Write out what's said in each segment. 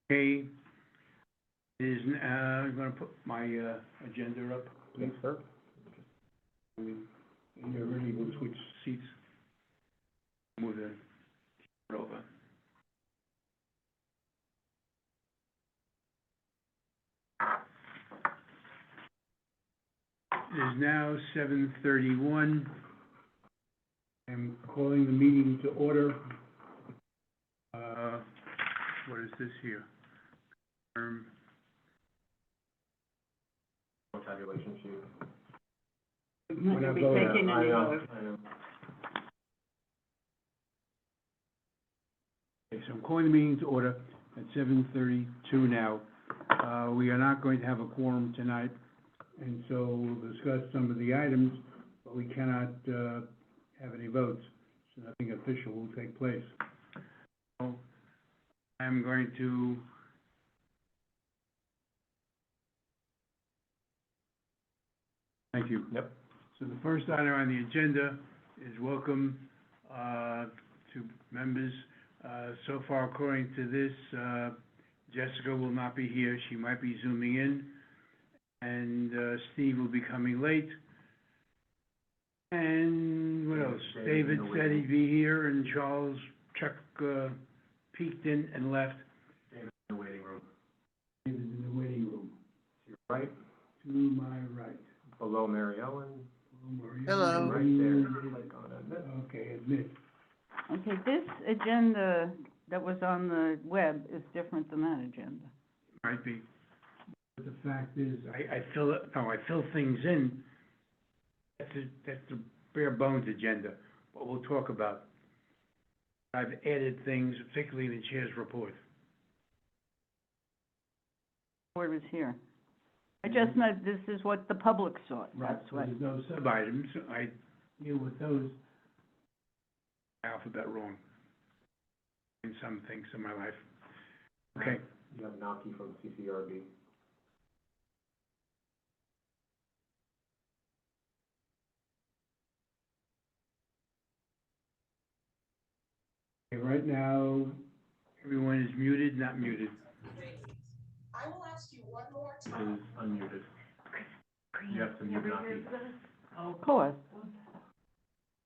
Okay, I'm gonna put my, agenda up, please. Yes, sir. You're ready, we'll switch seats. Move the, over. It is now 7:31. I'm calling the meeting to order. What is this here? Tabulation sheet. We're not be voting. taking any votes. I know. Okay, so I'm calling the meeting to order at 7:32 now. We are not going to have a quorum tonight, and so we'll discuss some of the items, but we cannot have any votes, so nothing official will take place. So I'm going to thank you. Yep. So the first item on the agenda is welcome to members. So far, according to this, Jessica will not be here. She might be zooming in. And Steve will be coming late. And what else? David said he'd be here, and Chuck peeked in and left. David in the waiting room. David's in the waiting room. To your right, To my right. below Mary Ellen. Hello. Right there. Click on admit. Okay, admit. Okay, this agenda that was on the web is different than that agenda. Might be. But the fact is, I fill things in. That's the bare bones agenda, what we'll talk about. I've added things, particularly in the chair's report. Board was here. I just meant this is what the public saw. That's So what. there's no sub-items. I deal with those alphabet wrong in some things in my life. Okay. You have Naki from CCRB. Okay, right now, everyone is muted, not muted. I will ask you one more It time. is unmuted. You have to mute Naki. Of course.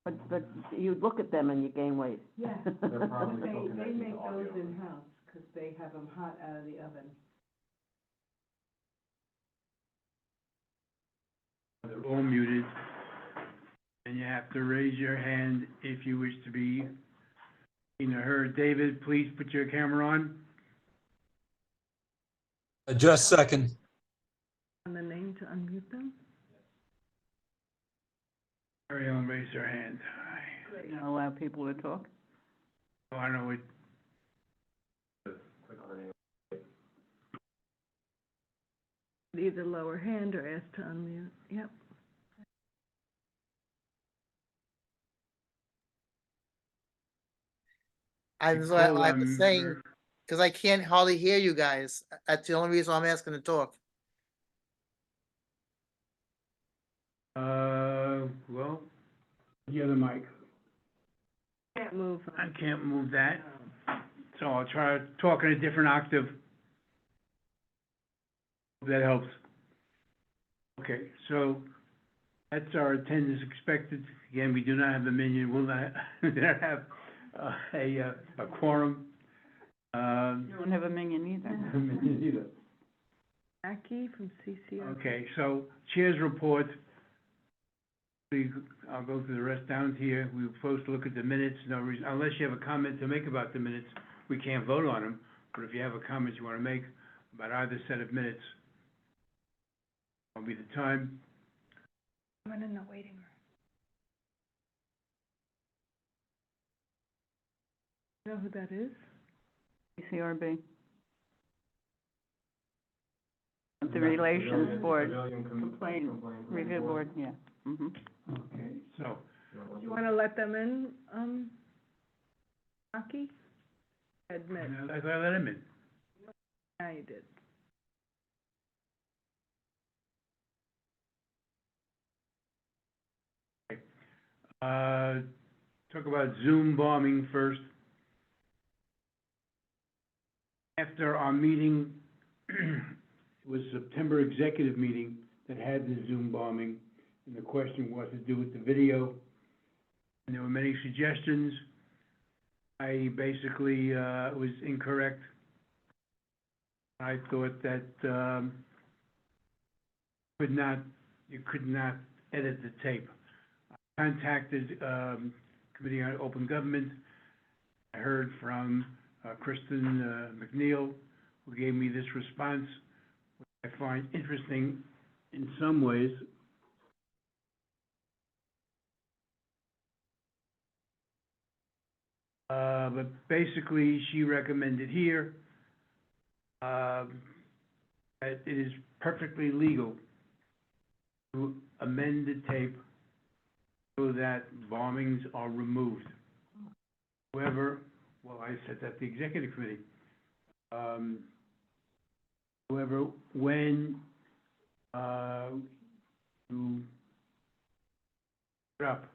But you look at them and you gain weight. Yeah, They're probably still they connected make to audio. those in-house, 'cause they have them hot out of the oven. They're all muted. And you have to raise your hand if you wish to be seen or heard. David, please put your camera on. Just a second. On the name to unmute them? Mary Ellen, raise her hand. Not allow people to talk. Oh, I know it. Click on her name. Either lower hand or ask to unmute, yep. Nicole, I was saying, you're- because I can't hardly hear you guys. That's the only reason I'm asking to talk. Well, the other mic. Can't move. I can't move that, so I'll try to talk in a different octave. Hope that helps. Okay, so that's our attendance expected. Again, we do not have a minion, will not have a quorum. You don't have a minion either. Minion either. Jackie from CCR. Okay, so chair's report. I'll go through the rest down here. We were supposed to look at the minutes, no reason, unless you have a comment to make about the minutes, we can't vote on them. But if you have a comment you want to make about either set of minutes, that'll be the time. I'm in the waiting room. You know who that is? CRB. The Relations Board, Civilian Complaint Review Board, yeah. Mm-hmm. Okay, so, Do you wanna let them in, Aki? Admit, I thought I let him in. yeah, you did. Talk about Zoom bombing first. after our meeting, it was September executive meeting that had the Zoom bombing, and the question was to do with the video. And there were many suggestions. I basically, was incorrect. I thought that, you could not edit the tape. I contacted, Committee on Open Government. I heard from, Kristen, McNeil, who gave me this response, which I find interesting in some ways. But basically, she recommended here, that it is perfectly legal to amend the tape so that bombings are removed. However, well, I said that the executive committee, however, when, you put up,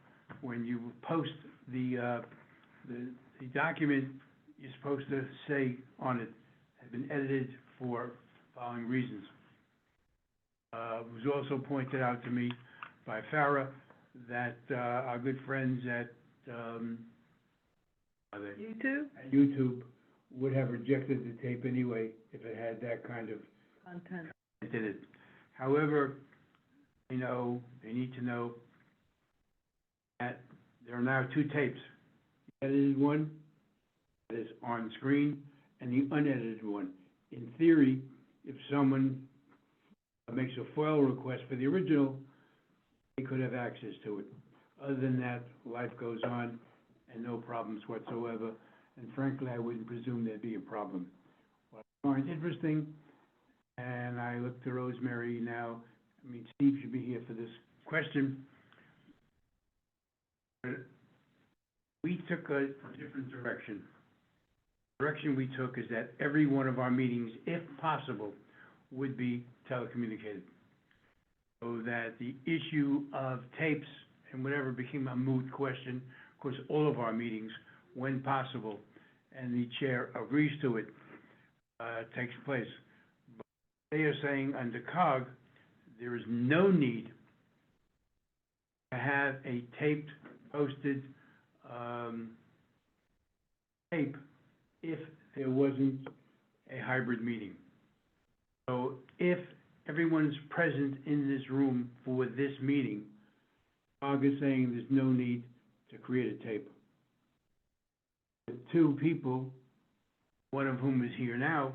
when you post the document, you're supposed to say on it, has been edited for following reasons. It was also pointed out to me by Farah that, our good friends at, YouTube YouTube would have rejected the tape anyway if it had that kind of content. content in it. However, they need to know that there are now two tapes. The edited one that is on screen and the unedited one. In theory, if someone makes a FOIL request for the original, they could have access to it. Other than that, life goes on and no problems whatsoever. And frankly, I wouldn't presume there'd be a problem. What I find interesting, and I look to Rosemary now, I mean, Steve should be here for this question. We took a different direction. The direction we took is that every one of our meetings, if possible, would be telecommunicated. So that the issue of tapes and whatever became a moot question, of course, all of our meetings, when possible, and the chair agrees to it, takes place. But they are saying under COG, there is no need to have a taped, posted, tape if there wasn't a hybrid meeting. So if everyone's present in this room for this meeting, COG is saying there's no need to create a tape. With two people, one of whom is here now,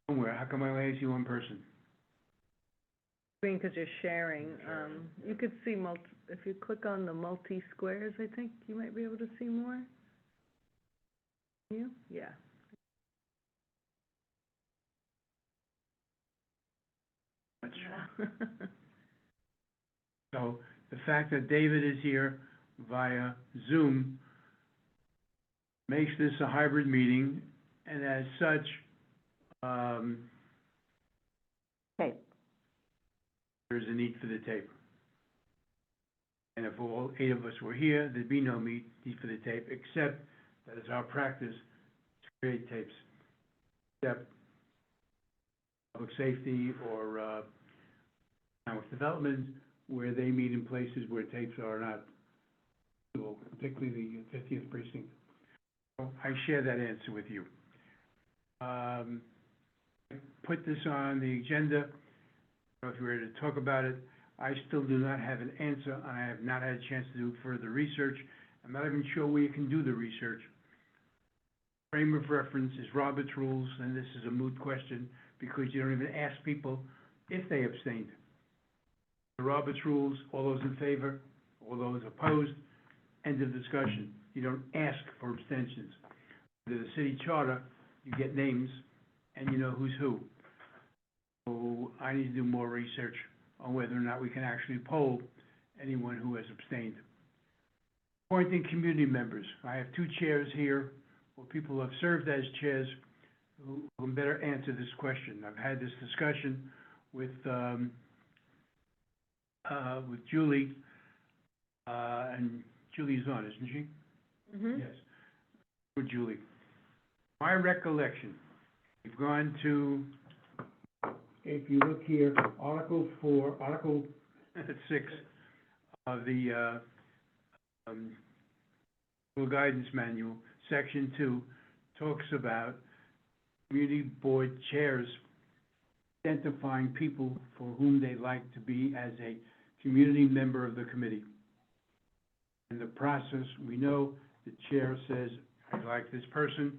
somewhere, how come I only see one person? Because you're sharing, you could see if you click on the multi-squares, I think you might be able to see more. You? Yeah. So the fact that David is here via Zoom makes this a hybrid meeting, and as such, Okay, there's a need for the tape. And if all 8 of us were here, there'd be no need for the tape, except that it's our practice to create tapes. Except public safety or economic development, where they meet in places where tapes are not suitable, particularly the 50th precinct. So I share that answer with you. I put this on the agenda, if you're ready to talk about it. I still do not have an answer, and I have not had a chance to do further research. I'm not even sure where you can do the research. Frame of reference is Robert's rules, and this is a moot question because you don't even ask people if they abstained. The Robert's rules, all those in favor, all those opposed, end of discussion. You don't ask for abstentions. Under the city charter, you get names and you know who's who. So I need to do more research on whether or not we can actually poll anyone who has abstained. Appointing community members. I have 2 chairs here, or people who have served as chairs who can better answer this question. I've had this discussion with Julie, and Julie's on, isn't she? Mm-hmm. Yes. With Julie. My recollection We've gone to, if you look here, Article 6 of the, School Guidance Manual, Section 2, talks about community board chairs identifying people for whom they'd like to be as a community member of the committee. In the process, we know the chair says, I like this person.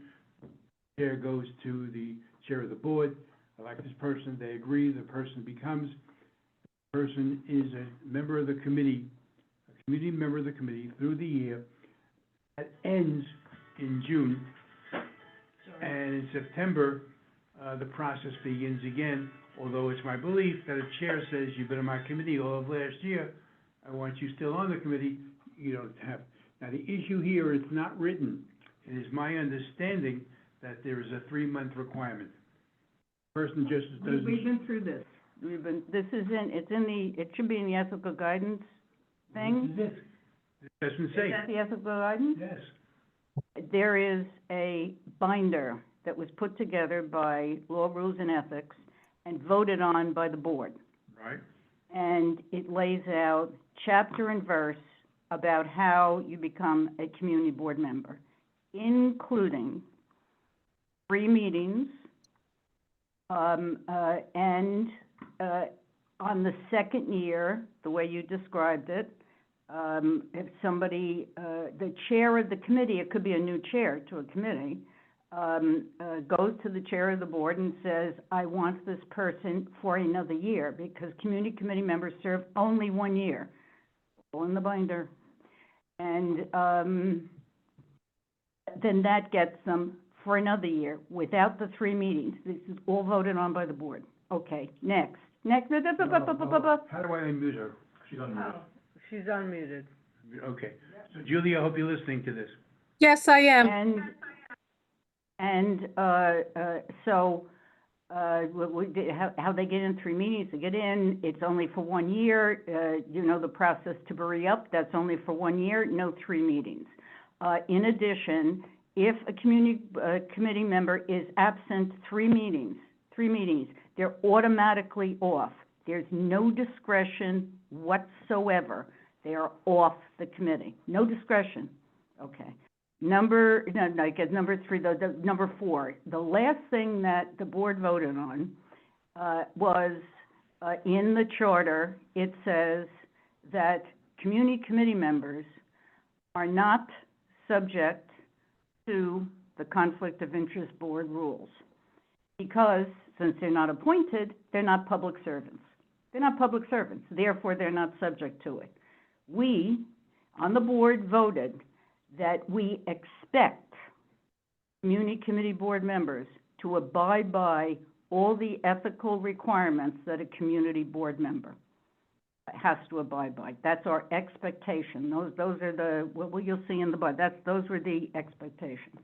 Chair goes to the chair of the board. I like this person. They agree. The person becomes, the person is a member of the committee, a community member of the committee through the year. That ends in June. And in September, the process begins again, although it's my belief that a chair says, you've been on my committee all of last year, I want you still on the committee, you don't have. Now, the issue here is not written. It is my understanding that there is a 3-month requirement. Person just doesn't. We've been through this. It should be in the ethical guidance thing. This is it. It doesn't say. Is that the ethical guidance? Yes. There is a binder that was put together by Law, Rules, and Ethics and voted on by the board. Right. And it lays out chapter and verse about how you become a community board member, including 3 meetings, and on the second year, the way you described it, if somebody, the chair of the committee, it could be a new chair to a committee, goes to the chair of the board and says, I want this person for another year, because committee members serve only 1 year. Go in the binder. And then that gets them for another year without the 3 meetings. This is all voted on by the board. Okay, next. How do I unmute her? She's on mute. She's unmuted. Okay. So Julie, I hope you're listening to this. Yes, I am. How they get in 3 meetings, they get in, it's only for 1 year, the process to re-up, that's only for 1 year, no 3 meetings. In addition, if a committee member is absent 3 meetings, they're automatically off. There's no discretion whatsoever. They are off the committee. No discretion. Okay. Number 4. The last thing that the board voted on was in the charter, it says that committee members are not subject to the Conflict of Interest Board rules, because since they're not appointed, they're not public servants. They're not public servants, therefore they're not subject to it. We, on the board, voted that we expect committee board members to abide by all the ethical requirements that a community board member has to abide by. That's our expectation. Those are what you'll see in the budget. Those were the expectations.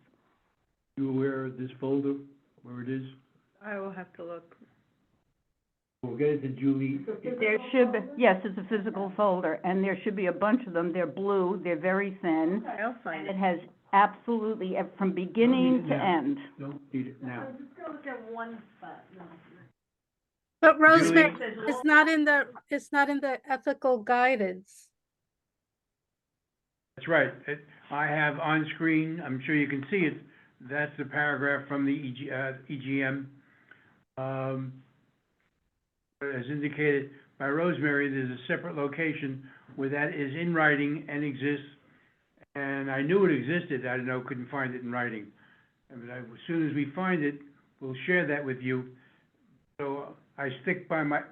You aware of this folder, where it is? I will have to look. We'll get it to Julie. There should be, yes, it's a physical folder, and there should be a bunch of them. They're blue, they're very thin, I'll find and it. it has absolutely, from beginning to end. Don't need it now. But Rosemary, it's not in the ethical guidance. That's right. I have on screen, I'm sure you can see it, that's the paragraph from the EGM. As indicated by Rosemary, there's a separate location where that is in writing and exists. And I knew it existed, I couldn't find it in writing. But as soon as we find it, we'll share that with you. So I stick by my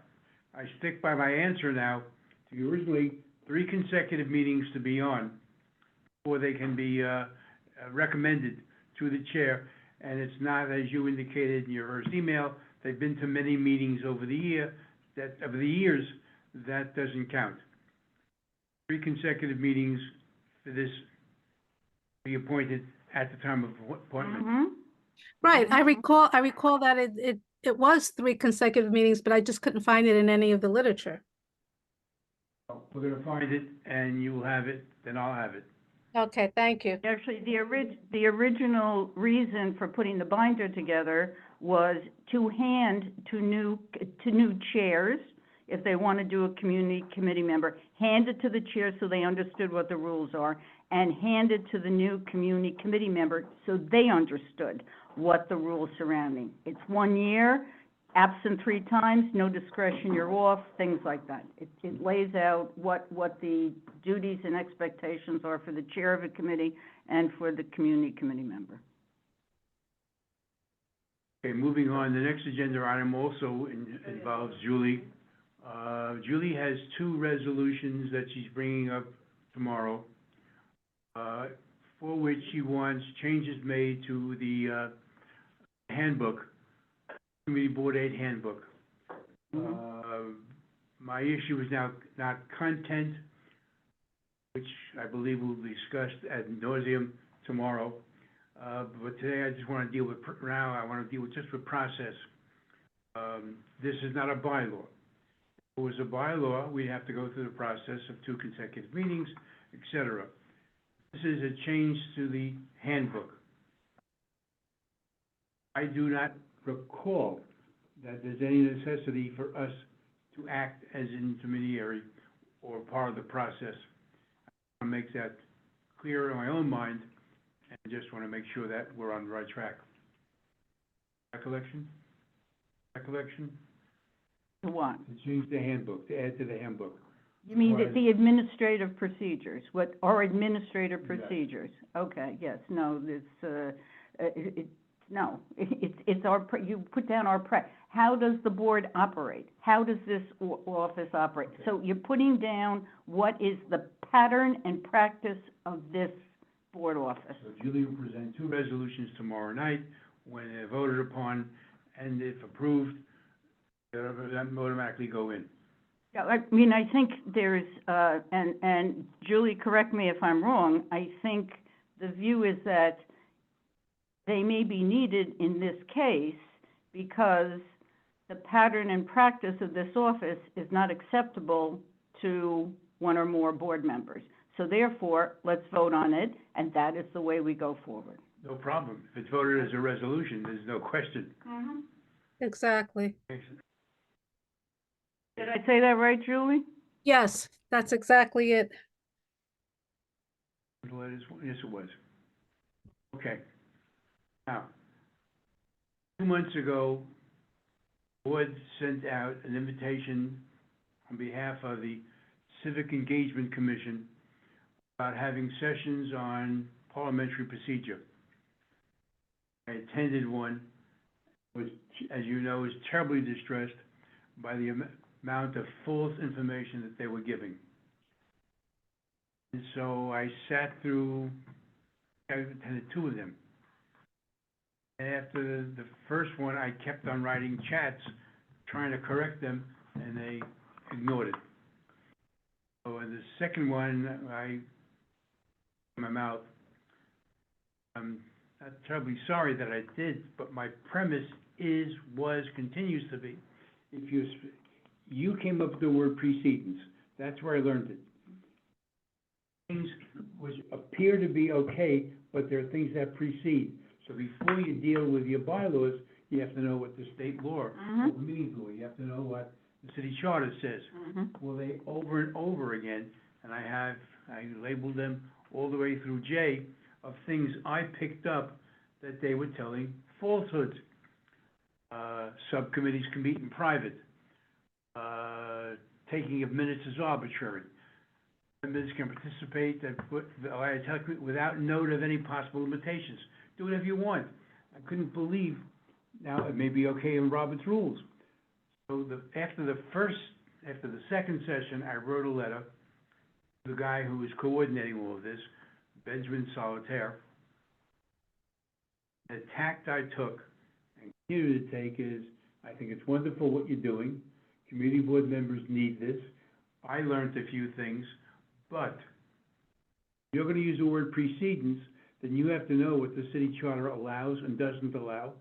answer now. To originally 3 consecutive meetings to be on before they can be recommended to the chair. And it's not, as you indicated in your first email, they've been to many meetings over the years, that doesn't count. 3 consecutive meetings for this to be appointed at the time of appointment. Mhm. Right, I recall that it was 3 consecutive meetings, but I just couldn't find it in any of the literature. We're gonna find it, and you will have it, then I'll have it. Okay, thank you. Actually, the original reason for putting the binder together was to hand to new chairs, if they want to do a community committee member, hand it to the chair so they understood what the rules are, and hand it to the new community committee member so they understood what the rules surrounding. It's 1 year, absent 3 times, no discretion, you're off, things like that. It lays out what the duties and expectations are for the chair of a committee and for the community committee member. Okay, moving on, the next agenda item also involves Julie. Julie has 2 resolutions that she's bringing up tomorrow, for which she wants changes made to the handbook, Committee Board 8 handbook. My issue is now not content, which I believe will be discussed ad nauseum tomorrow. But today I just want to deal with, I want to deal with just with process. This is not a bylaw. If it was a bylaw, we'd have to go through the process of 2 consecutive meetings, et cetera. This is a change to the handbook. I do not recall that there's any necessity for us to act as intermediary or part of the process. I want to make that clear in my own mind, and just want to make sure that we're on the right track. Recollection? To what? To change the handbook, to add to the handbook. You mean Right. the administrative procedures, what are administrative Yes. procedures? Okay, yes, no, it's our, you put down our how does the board operate? How does this office operate? Okay. So you're putting down what is the pattern and practice of this board office. So Julie will present 2 resolutions tomorrow night, when they're voted upon, and if approved, that automatically go in. Yeah, I mean, I think there's, and Julie, correct me if I'm wrong, I think the view is that they may be needed in this case because the pattern and practice of this office is not acceptable to 1 or more board members. So therefore, let's vote on it, and that is the way we go forward. No problem. If it's voted as a resolution, there's no question. Exactly. Did I say that right, Julie? Yes, that's exactly it. Yes, it was. Okay. Now, 2 months ago, the board sent out an invitation on behalf of the Civic Engagement Commission about having sessions on parliamentary procedure. I attended one, was, as you know, was terribly distressed by the amount of false information that they were giving. And so I sat through, I attended 2 of them. And after the first one, I kept on writing chats, trying to correct them, and they ignored it. So in the second one, my mouth, I'm not terribly sorry that I did, but my premise continues to be, if you came up with the word precedence, that's where I learned it. Things which appear to be okay, but there are things that precede. So before you deal with your bylaws, you have to know what the state law, open meetings law, you have to know what the city charter says. Well, they over and over again, and I labeled them all the way through J, of things I picked up that they were telling falsehoods. Subcommittees can meet in private. Taking of minutes is arbitrary. Members can participate without note of any possible limitations. Do whatever you want. I couldn't believe, now it may be okay in Robert's rules. So after the second session, I wrote a letter to the guy who was coordinating all of this, Benjamin Solitaire. The tact I took and continue to take is, I think it's wonderful what you're doing. Community board members need this. I learned a few things, but if you're going to use the word precedence, then you have to know what the city charter allows and doesn't allow,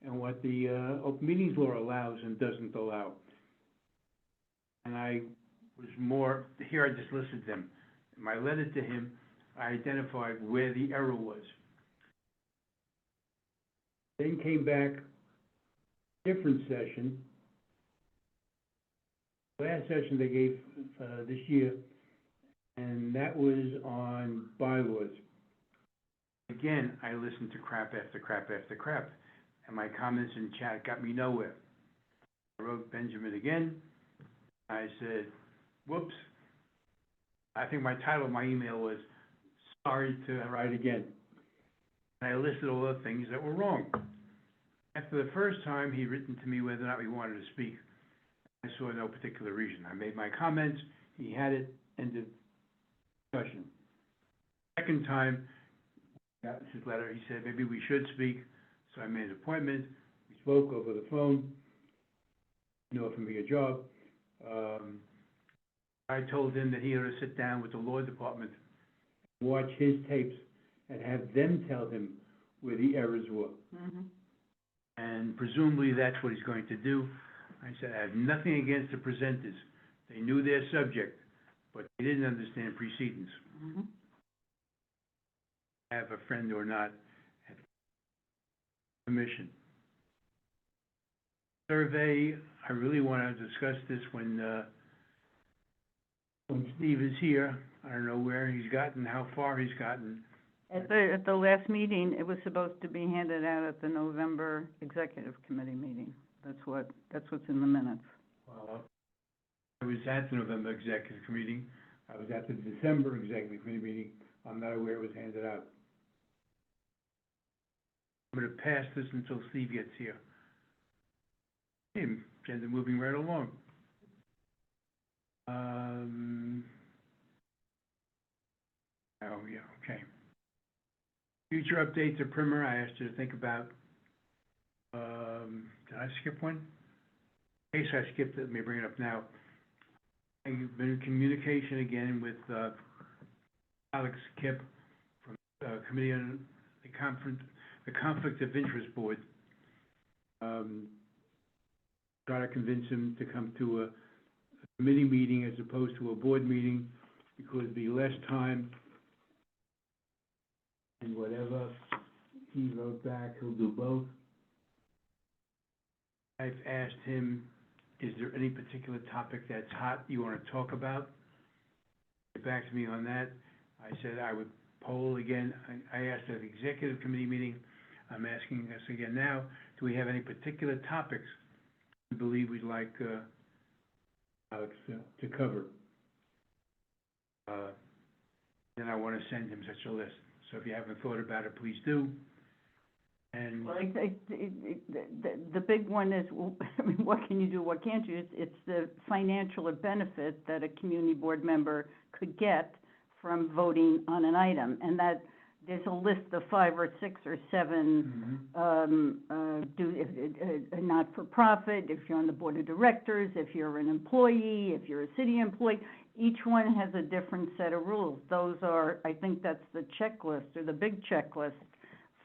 and what the open meetings law allows and doesn't allow. And I was more, here I just listed them. In my letter to him, I identified where the error was. Then came back different session. Last session they gave, this year, and that was on bylaws. Again, I listened to crap after crap after crap, and my comments in chat got me nowhere. I wrote Benjamin again. I said, whoops. I think my title of my email was, sorry to write again. And I listed all the things that were wrong. After the first time, he'd written to me whether or not we wanted to speak. I saw no particular reason. I made my comments, he had it, ended discussion. Second time, got his letter, he said maybe we should speak, so I made an appointment. We spoke over the phone. He offered me a job. I told him that he ought to sit down with the law department, watch his tapes, and have them tell him where the errors were. Mhm. And presumably that's what he's going to do. I said, I have nothing against the presenters. They knew their subject, but they didn't understand precedence. Mhm. Have a friend or not, have permission. Survey, I really want to discuss this when Steve is here. I don't know where he's gotten, how far he's gotten. At the last meeting, it was supposed to be handed out at the November Executive Committee meeting. That's what's in the minutes. Well, I was at the November Executive Committee. I was at the December Executive Committee meeting. I'm not aware it was handed out. I'm gonna pass this until Steve gets here. Hey, agenda moving right along. Oh, yeah, okay. Future updates of Primer, I asked you to think about. Did I skip one? In case I skipped it, let me bring it up now. I've been in communication again with, Alex Kipp from, Committee on the Conflict of Interest Board. Try to convince him to come to a committee meeting as opposed to a board meeting, because it'd be less time. And whatever he wrote back, he'll do both. I've asked him, is there any particular topic that's hot you want to talk about? Get back to me on that. I said I would poll again. I asked at the executive committee meeting, I'm asking us again now, do we have any particular topics we believe we'd like Alex to cover? Then I want to send him such a list. So if you haven't thought about it, please do. And Well, the big one is, I mean, what can you do, what can't you? It's the financial benefit that a community board member could get from voting on an item. And that, there's a list of 5 or 6 or 7, not-for-profit, if you're on the board of directors, if you're an employee, if you're a city employee, each one has a different set of rules. Those are, I think that's the checklist, or the big checklist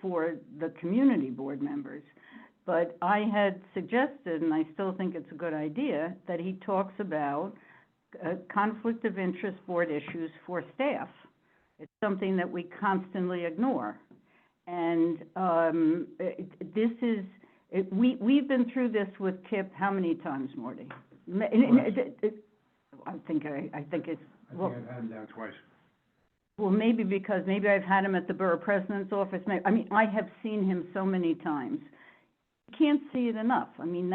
for the community board members. But I had suggested, and I still think it's a good idea, that he talks about conflict of interest board issues for staff. It's something that we constantly ignore. And we've been through this with Kip how many times, Morty? I think it's, I think I've had him down twice. well, maybe because, maybe I've had him at the borough president's office, I mean, I have seen him so many times. You can't see it enough. I mean,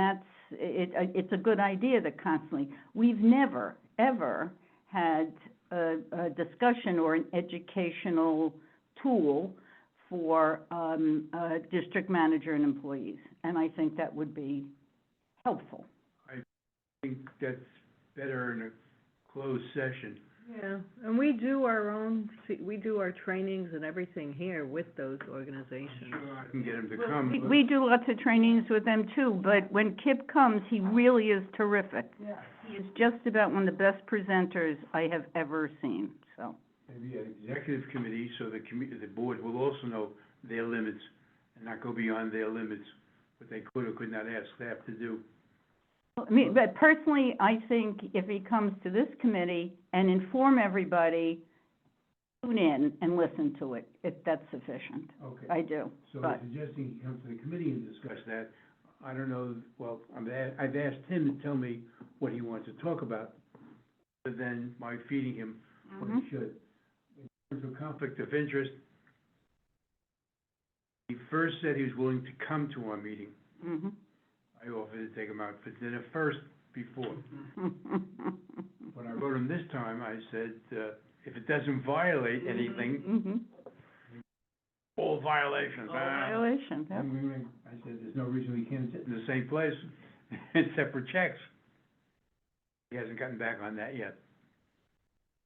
it's a good idea that constantly, we've never, ever had a discussion or an educational tool for, district manager and employees. And I think that would be helpful. I think that's better in a closed session. Yeah, and we do our trainings and everything here with those organizations. Sure, I can get him to come. We do lots of trainings with them too, but when Kip comes, he really is terrific. Yeah. He is just about one of the best presenters I have ever seen, so. Maybe an executive committee, so the board will also know their limits and not go beyond their limits, what they could or could not ask staff to do. I mean, but personally, I think if he comes to this committee and inform everybody, tune in and listen to it, that's sufficient. Okay. I do, So but, suggesting he comes to the committee and discuss that, I don't know, well, I've asked him to tell me what he wants to talk about, other than my feeding him what he should. In terms of conflict of interest, he first said he was willing to come to our meeting. Mhm. I offered to take him out for dinner first, before. When I wrote him this time, I said, if it doesn't violate anything, Mhm. all violations. Violation, yep. I said, there's no reason we can't sit in the same place and separate checks. He hasn't gotten back on that yet.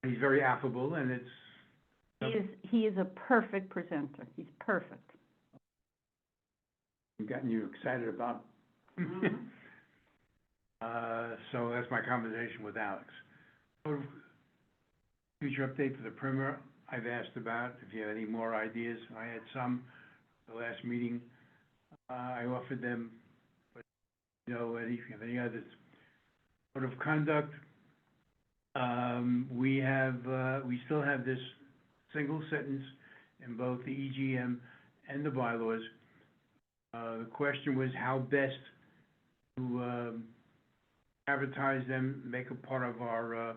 He's very affable, and He is a perfect presenter. He's perfect. gotten you excited about. So that's my conversation with Alex. Future update for the perimeter, I've asked about, if you have any more ideas. I had some, the last meeting, I offered them, but, you know, if you have any others. Code of conduct, we still have this single sentence in both the EGM and the bylaws. The question was how best to, advertise them, make a part of our,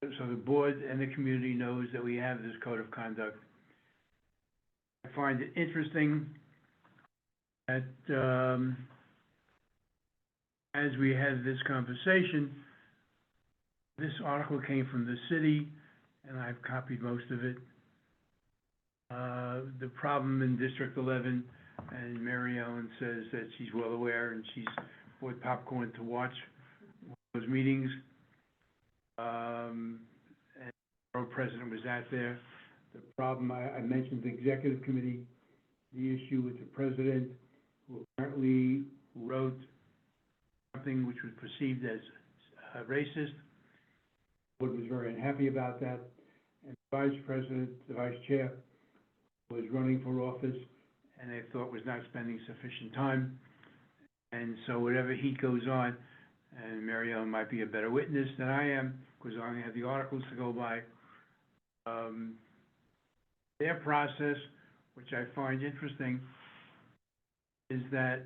so the board and the community knows that we have this code of conduct. I find it interesting that, as we had this conversation, this article came from the city, and I've copied most of it. The problem in District 11, and Mary Ellen says that she's well aware, and she's bought popcorn to watch those meetings. And our president was out there. The problem, I mentioned the executive committee, the issue with the president, who apparently wrote something which was perceived as racist. The board was very unhappy about that. And the vice president, the vice chair, was running for office, and they thought was not spending sufficient time. And so whatever heat goes on, and Mary Ellen might be a better witness than I am, because I only have the articles to go by. Their process, which I find interesting, is that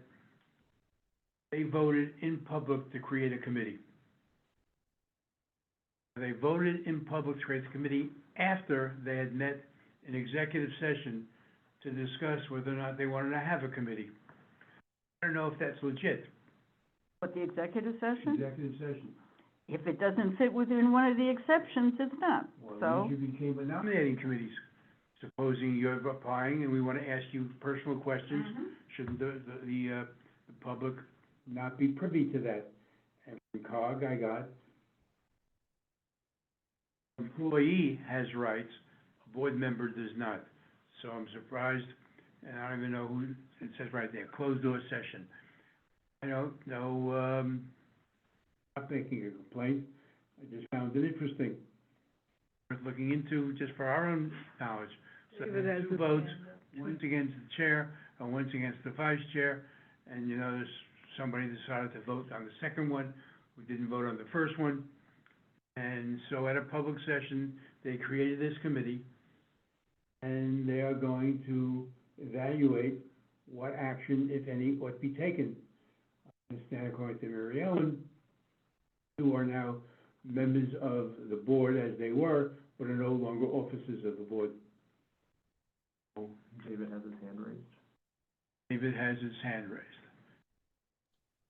they voted in public to create a committee. They voted in public to create the committee after they had met in executive session to discuss whether or not they wanted to have a committee. I don't know if that's legit. But the executive session, Executive session. if it doesn't fit within one of the exceptions, it's not. Well, So, you became a nominating committees. Supposing you're applying and we want to ask you personal questions, shouldn't the public not be privy to that? And from COG, I got, employee has rights, a board member does not. So I'm surprised, and I don't even know who, it says right there, closed door session. I don't know, not making a complaint, I just found it interesting. Worth looking into, just for our own knowledge. So David has two his votes, hand up. one's against the chair, and one's against the vice chair, and you know, there's, somebody decided to vote on the second one, who didn't vote on the first one. And so at a public session, they created this committee, and they are going to evaluate what action, if any, ought to be taken. I understand, according to Mary Ellen, who are now members of the board as they were, but are no longer officers of the board. David has his hand raised. David has his hand raised.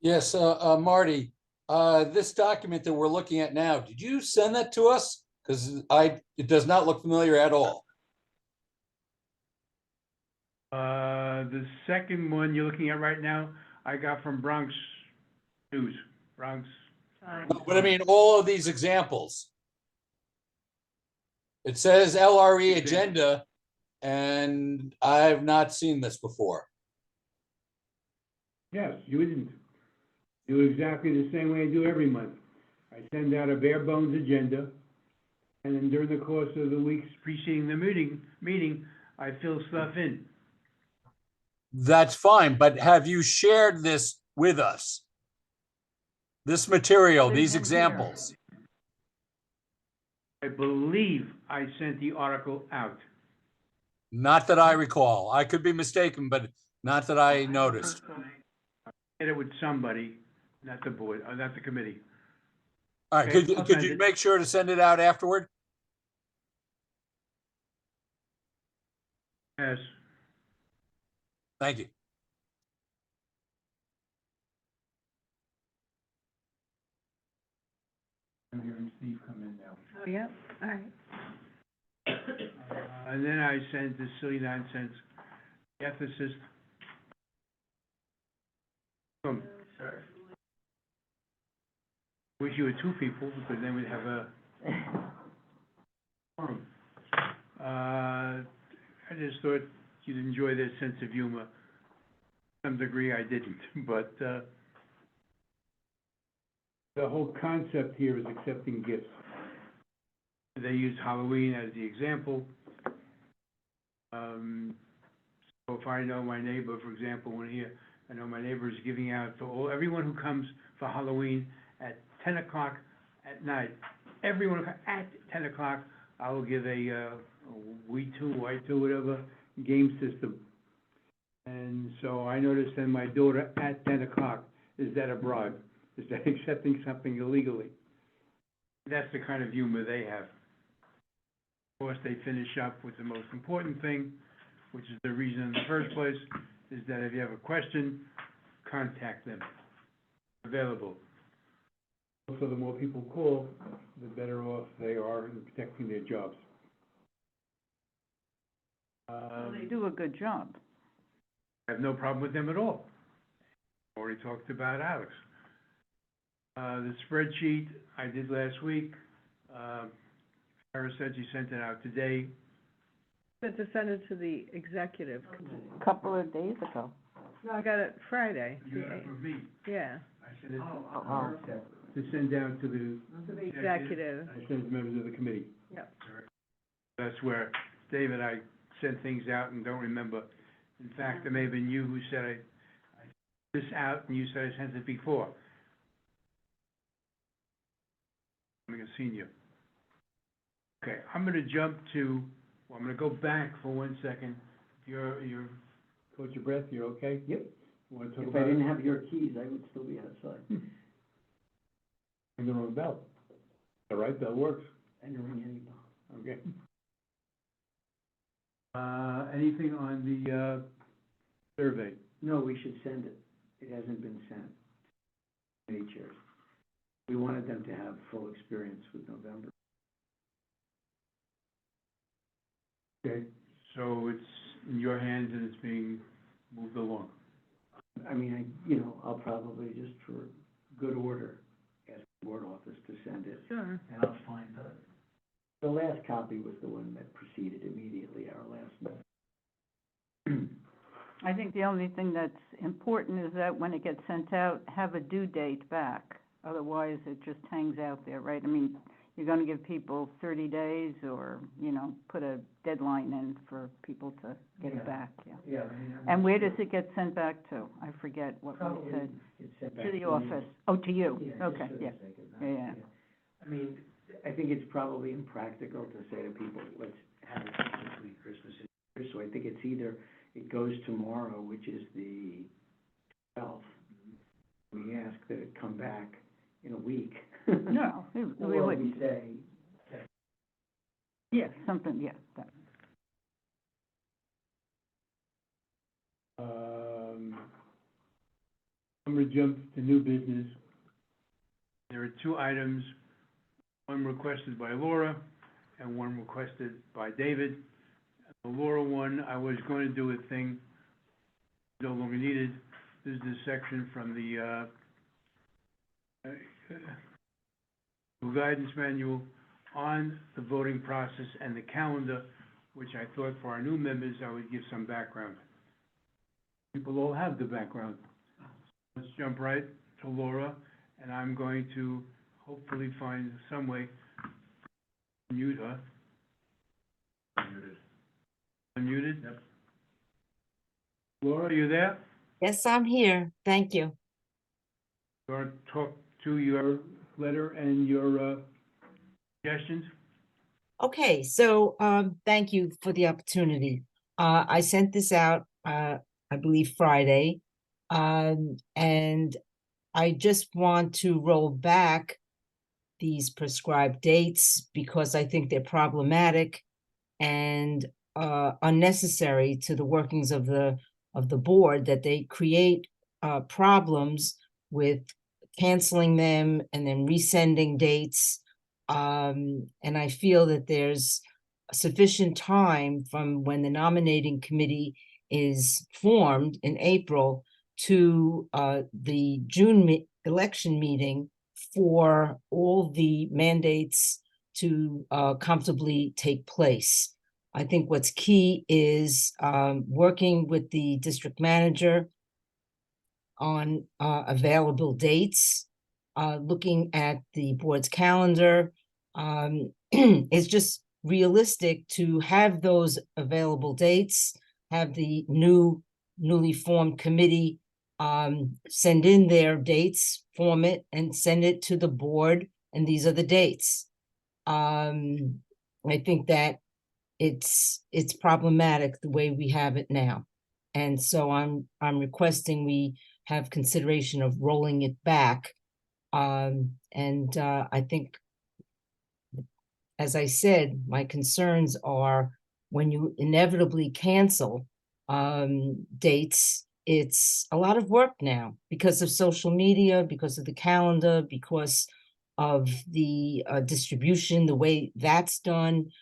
Yes, Marty, this document that we're looking at now, did you send that to us? Because it does not look familiar at all. The second one you're looking at right now, I got from Bronx News, Bronx. But I mean, all of these examples. It says LRE agenda, and I've not seen this before. Yes, you didn't. Do exactly the same way I do every month. I send out a bare bones agenda, and then during the course of the weeks preceding the meeting, I fill stuff in. That's fine, but have you shared this with us? This material, With these him here. examples? I believe I sent the article out. Not that I recall. I could be mistaken, but not that I noticed. So, get it with somebody, not the board, not the committee. All right, Okay, could I'll could send you it. make sure to send it out afterward? Yes, Thank you. I'm hearing Steve come in now. Oh, yeah, all right. And then I sent this silly nonsense ethicist. Wish you were two people, because then we'd have a forum. I just thought you'd enjoy their sense of humor. To some degree, I didn't, but, the whole concept here is accepting gifts. They use Halloween as the example. So if I know my neighbor, for example, I know my neighbor is giving out for everyone who comes for Halloween at 10 o'clock at night, everyone at 10 o'clock, I will give a We2, Y2, whatever, game system. And so I noticed then my daughter at 10 o'clock, is that a bribe? Is that accepting something illegally? That's the kind of humor they have. Of course, they finish up with the most important thing, which is the reason in the first place, is that if you have a question, contact them. Available. So the more people call, the better off they are in protecting their jobs. They do a good job. I have no problem with them at all. Already talked about Alex. The spreadsheet I did last week, Sarah said she sent it out today. But to send it to the executive committee. Couple of days ago. No, I got it Friday. You got it from me. Yeah, I sent it to send down to the to the executive. I sent it to members of the committee. Yep. That's where Dave and I sent things out and don't remember. In fact, it may have been you who said I sent this out and you said I sent it before. I'm a senior. Okay, I'm gonna jump to, I'm gonna go back for 1 second. You're, hold your breath, you're okay? Yep. You wanna talk If about I it? didn't have your keys, I would still be outside. Ring the wrong bell. The right bell works. I didn't ring any bell. Okay. Anything on the, survey? No, we should send it. It hasn't been sent. Committee chairs. We wanted them to have full experience with November. Okay, so it's in your hands and it's being moved along. I mean, I'll probably just for good order, ask the board office to send it. Sure. And I'll find the last copy was the one that preceded immediately our last meeting. I think the only thing that's important is that when it gets sent out, have a due date back. Otherwise, it just hangs out there, right? I mean, you're gonna give people 30 days or, put a deadline in for people to get it back, yeah. Yeah, I mean. And where does it get sent back to? I forget what we Probably said. it's sent back To the me. office. Oh, to you? Yeah, just Okay, for the yeah. sake of Yeah, that, yeah. I mean, I think it's probably impractical to say to people, let's have it between Christmas and New Year's. So I think it's either, it goes tomorrow, which is the 12th. We ask that it come back in a week. No, we Or wouldn't. we say, Yeah, something, yeah, that. I'm gonna jump to new business. There are two items, one requested by Laura and one requested by David. The Laura one, I was going to do a thing, no longer needed. This is the section from the, guidance manual on the voting process and the calendar, which I thought for our new members, I would give some background. People all have the background. Let's jump right to Laura, and I'm going to hopefully find some way to mute her. Unmuted? Yep. Laura, are you there? Yes, I'm here. Thank you. You want to talk to your letter and your, suggestions? Okay, so thank you for the opportunity. I sent this out, I believe Friday. And I just want to roll back these prescribed dates because I think they're problematic and unnecessary to the workings of the board, that they create problems with canceling them and then resending dates. And I feel that there's sufficient time from when the nominating committee is formed in April to the June election meeting for all the mandates to comfortably take place. I think what's key is working with the district manager on available dates, looking at the board's calendar. It's just realistic to have those available dates, have the newly formed committee send in their dates, form it, and send it to the board, and these are the dates. I think that it's problematic the way we have it now. And so I'm requesting we have consideration of rolling it back. I think, as I said, my concerns are when you inevitably cancel dates, it's a lot of work now because of social media, because of the calendar, because of the distribution, the way that's done.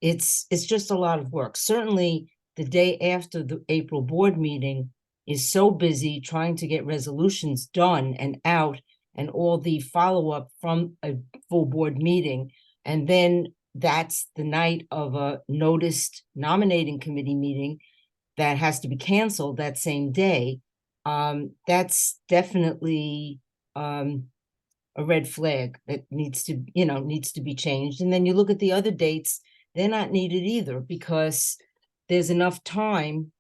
It's just a lot of work. Certainly the day after the April board meeting is so busy trying to get resolutions done and out and all the follow-up from a full board meeting. And then that's the night of a noticed nominating committee meeting that has to be canceled that same day. That's definitely a red flag that needs to be changed. And then you look at the other dates, they're not needed either because there's enough time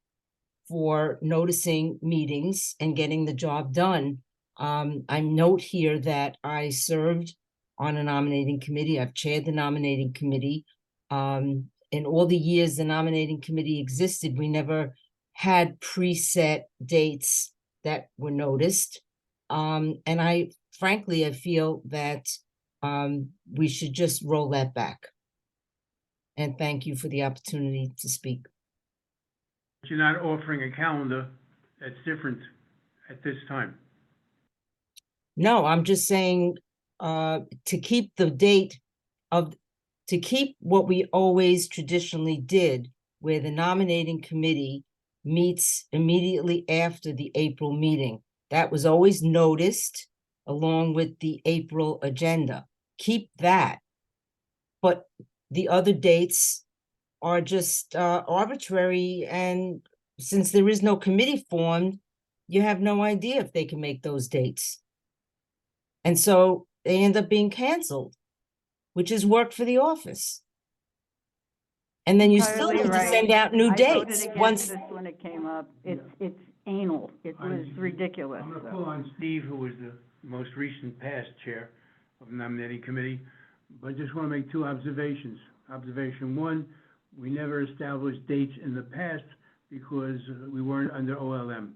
for noticing meetings and getting the job done. I note here that I served on a nominating committee. I've chaired the nominating committee. In all the years the nominating committee existed, we never had preset dates that were noticed. And frankly, I feel that we should just roll that back. And thank you for the opportunity to speak. But you're not offering a calendar that's different at this time. No, I'm just saying to keep the date to keep what we always traditionally did, where the nominating committee meets immediately after the April meeting. That was always noticed along with the April agenda. Keep that. But the other dates are just arbitrary, and since there is no committee formed, you have no idea if they can make those dates. And so they end up being canceled, which is work for the office. And then you still Entirely need to right. send out new I voted dates against once. this when it came up. It's anal. It was ridiculous. I'm gonna so. pull on Steve, who was the most recent past chair of the nominating committee, but I just wanna make two observations. Observation one, we never established dates in the past because we weren't under OLM,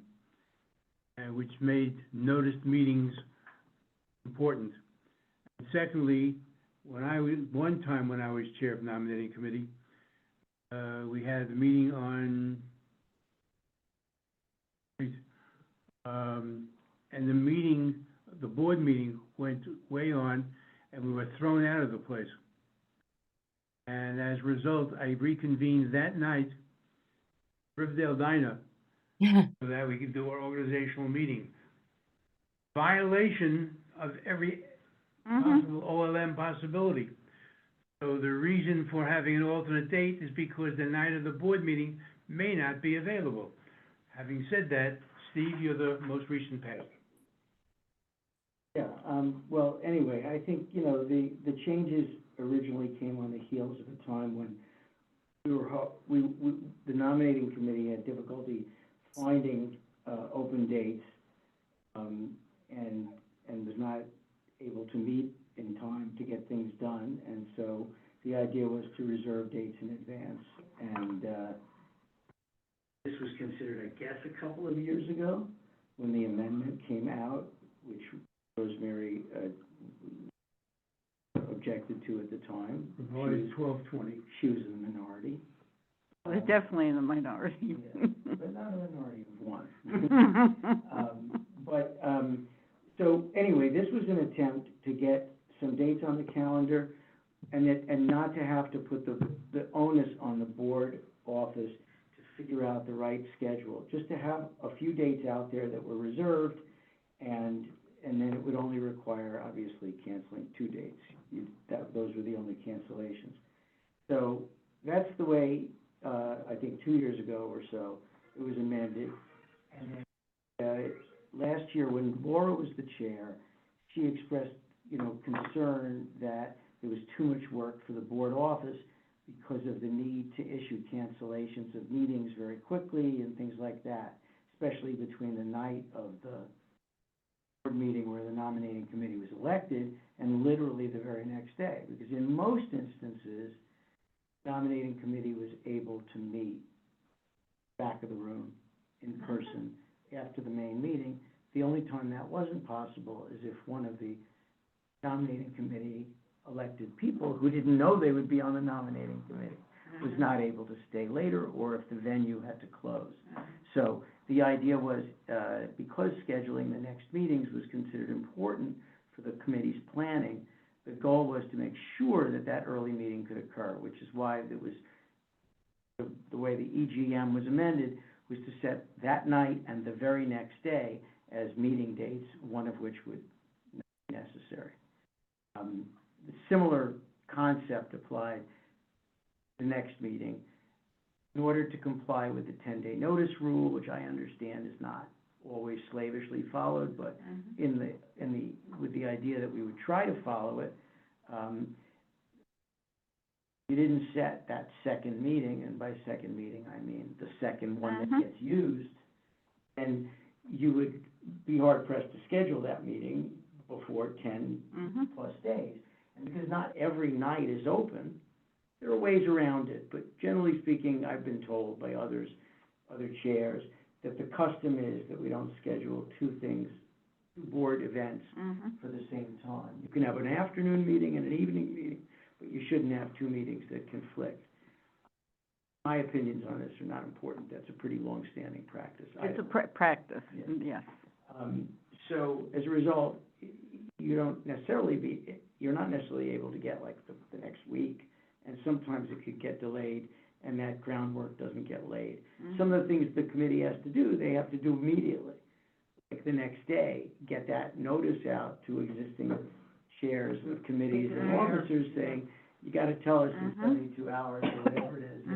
which made noticed meetings important. And secondly, when I was chair of the nominating committee, we had a meeting on, and the board meeting went way on, and we were thrown out of the place. And as a result, I reconvened that night, Riverdale Diner, so that we could do our organizational meeting. Violation of every possible OLM possibility. So the reason for having an alternate date is because the night of the board meeting may not be available. Having said that, Steve, you're the most recent past. Yeah, well, anyway, I think, the changes originally came on the heels of a time when the nominating committee had difficulty finding, open dates, and was not able to meet in time to get things done. And so the idea was to reserve dates in advance. And, this was considered, I guess, a couple of years ago, when the amendment came out, which Rosemary, objected to at the time. Provided 1220. She was in the minority. They're definitely in the minority. Yeah, but not a minority of one. So anyway, this was an attempt to get some dates on the calendar and not to have to put the onus on the board office to figure out the right schedule, just to have a few dates out there that were reserved, and then it would only require, obviously, canceling 2 dates. Those were the only cancellations. So that's the way, I think 2 years ago or so, it was amended. And then, last year, when Laura was the chair, she expressed, concern that there was too much work for the board office because of the need to issue cancellations of meetings very quickly and things like that, especially between the night of the board meeting where the nominating committee was elected and literally the very next day. Because in most instances, the nominating committee was able to meet back of the room in person after the main meeting. The only time that wasn't possible is if one of the nominating committee elected people who didn't know they would be on the nominating committee was not able to stay later, or if the venue had to close. So the idea was, because scheduling the next meetings was considered important for the committee's planning, the goal was to make sure that that early meeting could occur, which is why it was, the way the EGM was amended was to set that night and the very next day as meeting dates, one of which would not be necessary. The similar concept applied to the next meeting. In order to comply with the 10-day notice rule, which I understand is not always slavishly followed, but with the idea that we would try to follow it, you didn't set that second meeting, and by second meeting I mean the second one that gets used, and you would be hard pressed to schedule that meeting before 10 plus days. And because not every night is open, there are ways around it, but generally speaking, I've been told by other chairs, that the custom is that we don't schedule two board events for the same time. You can have an afternoon meeting and an evening meeting, but you shouldn't have two meetings that conflict. My opinions on this are not important. That's a pretty long-standing practice. It's a practice, yes. So as a result, you're not necessarily able to get like the next week, and sometimes it could get delayed, and that groundwork doesn't get laid. Some of the things the committee has to do, they have to do immediately. Like the next day, get that notice out to existing chairs of committees and officers saying, you gotta tell us in 72 hours or whatever it is,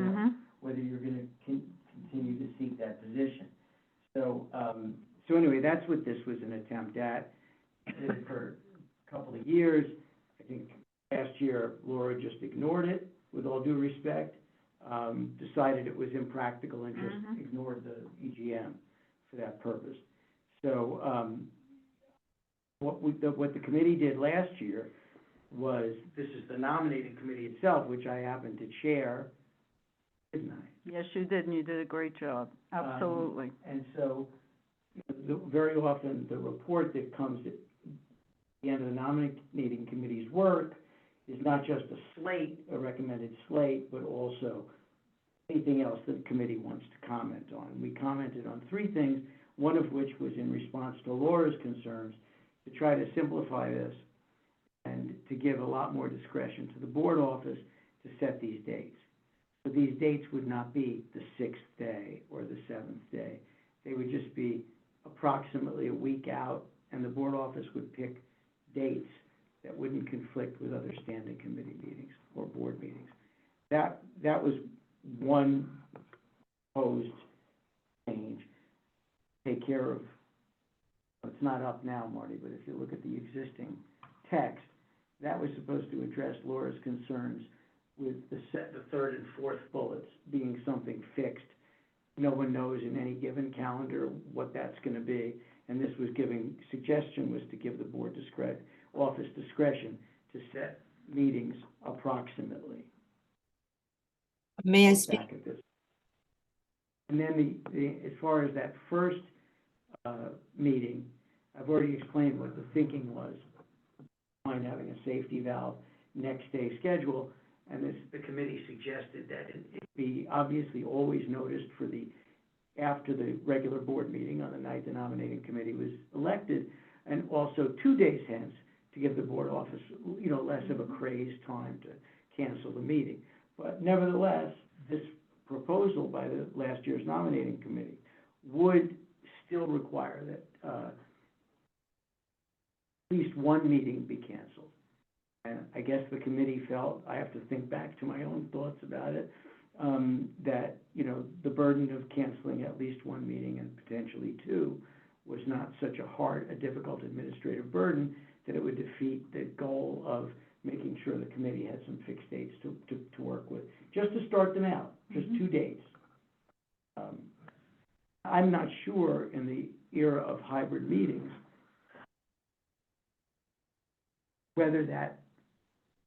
whether you're gonna continue to seek that position. So anyway, that's what this was an attempt at. I did it for a couple of years. I think last year, Laura just ignored it, with all due respect, decided it was impractical and just ignored the EGM for that purpose. So what the committee did last year was, this is the nominating committee itself, which I happen to chair, didn't I? Yes, you did, and you did a great job, absolutely. And so, very often, the report that comes at the end of the nominating committee's work is not just a recommended slate, but also anything else that the committee wants to comment on. We commented on 3 things, one of which was in response to Laura's concerns, to try to simplify this and to give a lot more discretion to the board office to set these dates. But these dates would not be the 6th day or the 7th day. They would just be approximately a week out, and the board office would pick dates that wouldn't conflict with other standing committee meetings or board meetings. That was one proposed change. Take care of, it's not up now, Marty, but if you look at the existing text, that was supposed to address Laura's concerns with the 3rd and 4th bullets being something fixed. No one knows in any given calendar what that's going to be, and this was suggestion was to give the board office discretion to set meetings approximately. May I speak? Back at this. And then as far as that first, meeting, I've already explained what the thinking was behind having a safety valve next day schedule. And the committee suggested that it be obviously always noticed for after the regular board meeting on the night the nominating committee was elected, and also 2 days hence to give the board office, less of a crazed time to cancel the meeting. But nevertheless, this proposal by the last year's nominating committee would still require that, at least one meeting be canceled. And I guess the committee felt, I have to think back to my own thoughts about it, that, the burden of canceling at least one meeting and potentially two was not such a difficult administrative burden that it would defeat the goal of making sure the committee had some fixed dates to work with, just to start them out, just 2 dates. I'm not sure in the era of hybrid meetings whether that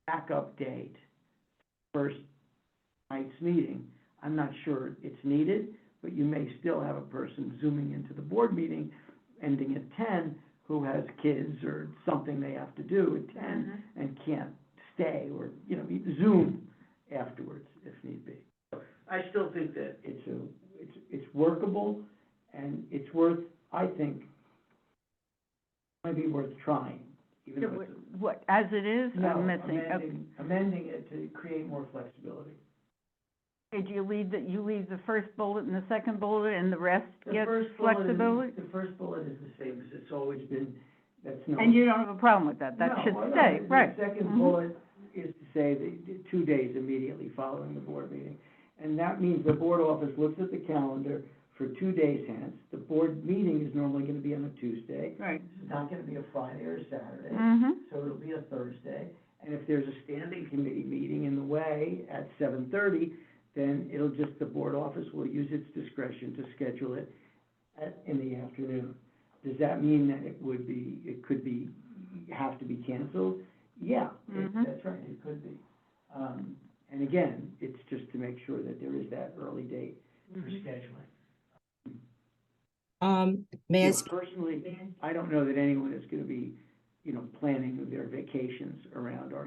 backup date, first night's meeting, I'm not sure it's needed, but you may still have a person zooming into the board meeting ending at 10 who has kids or something they have to do at 10 and can't stay, or, Zoom afterwards if need be. So I still think that it's workable, and it's worth, I think, might be worth trying, even though it's What, as it is, no, I'm missing, okay. amending it to create more flexibility. Did you leave the first bullet and the second bullet, and the rest The gets first bullet is- flexibility? The first bullet is the same, as it's always been, that's no. And you don't have a problem with that? That No, should well, no, stay, right? The second Mhm. bullet is to say the 2 days immediately following the board meeting. And that means the board office looks at the calendar for 2 days hence. The board meeting is normally gonna be on a Tuesday. Right. It's not gonna be a Friday or a Saturday. Mm-hmm. So it'll be a Thursday, and if there's a standing committee meeting in the way at 7:30, then the board office will use its discretion to schedule it in the afternoon. Does that mean that it could have to be canceled? Yeah, that's right, it could be. And again, it's just to make sure that there is that early date for scheduling. May I Personally, I don't know that anyone is gonna be, planning their vacations around our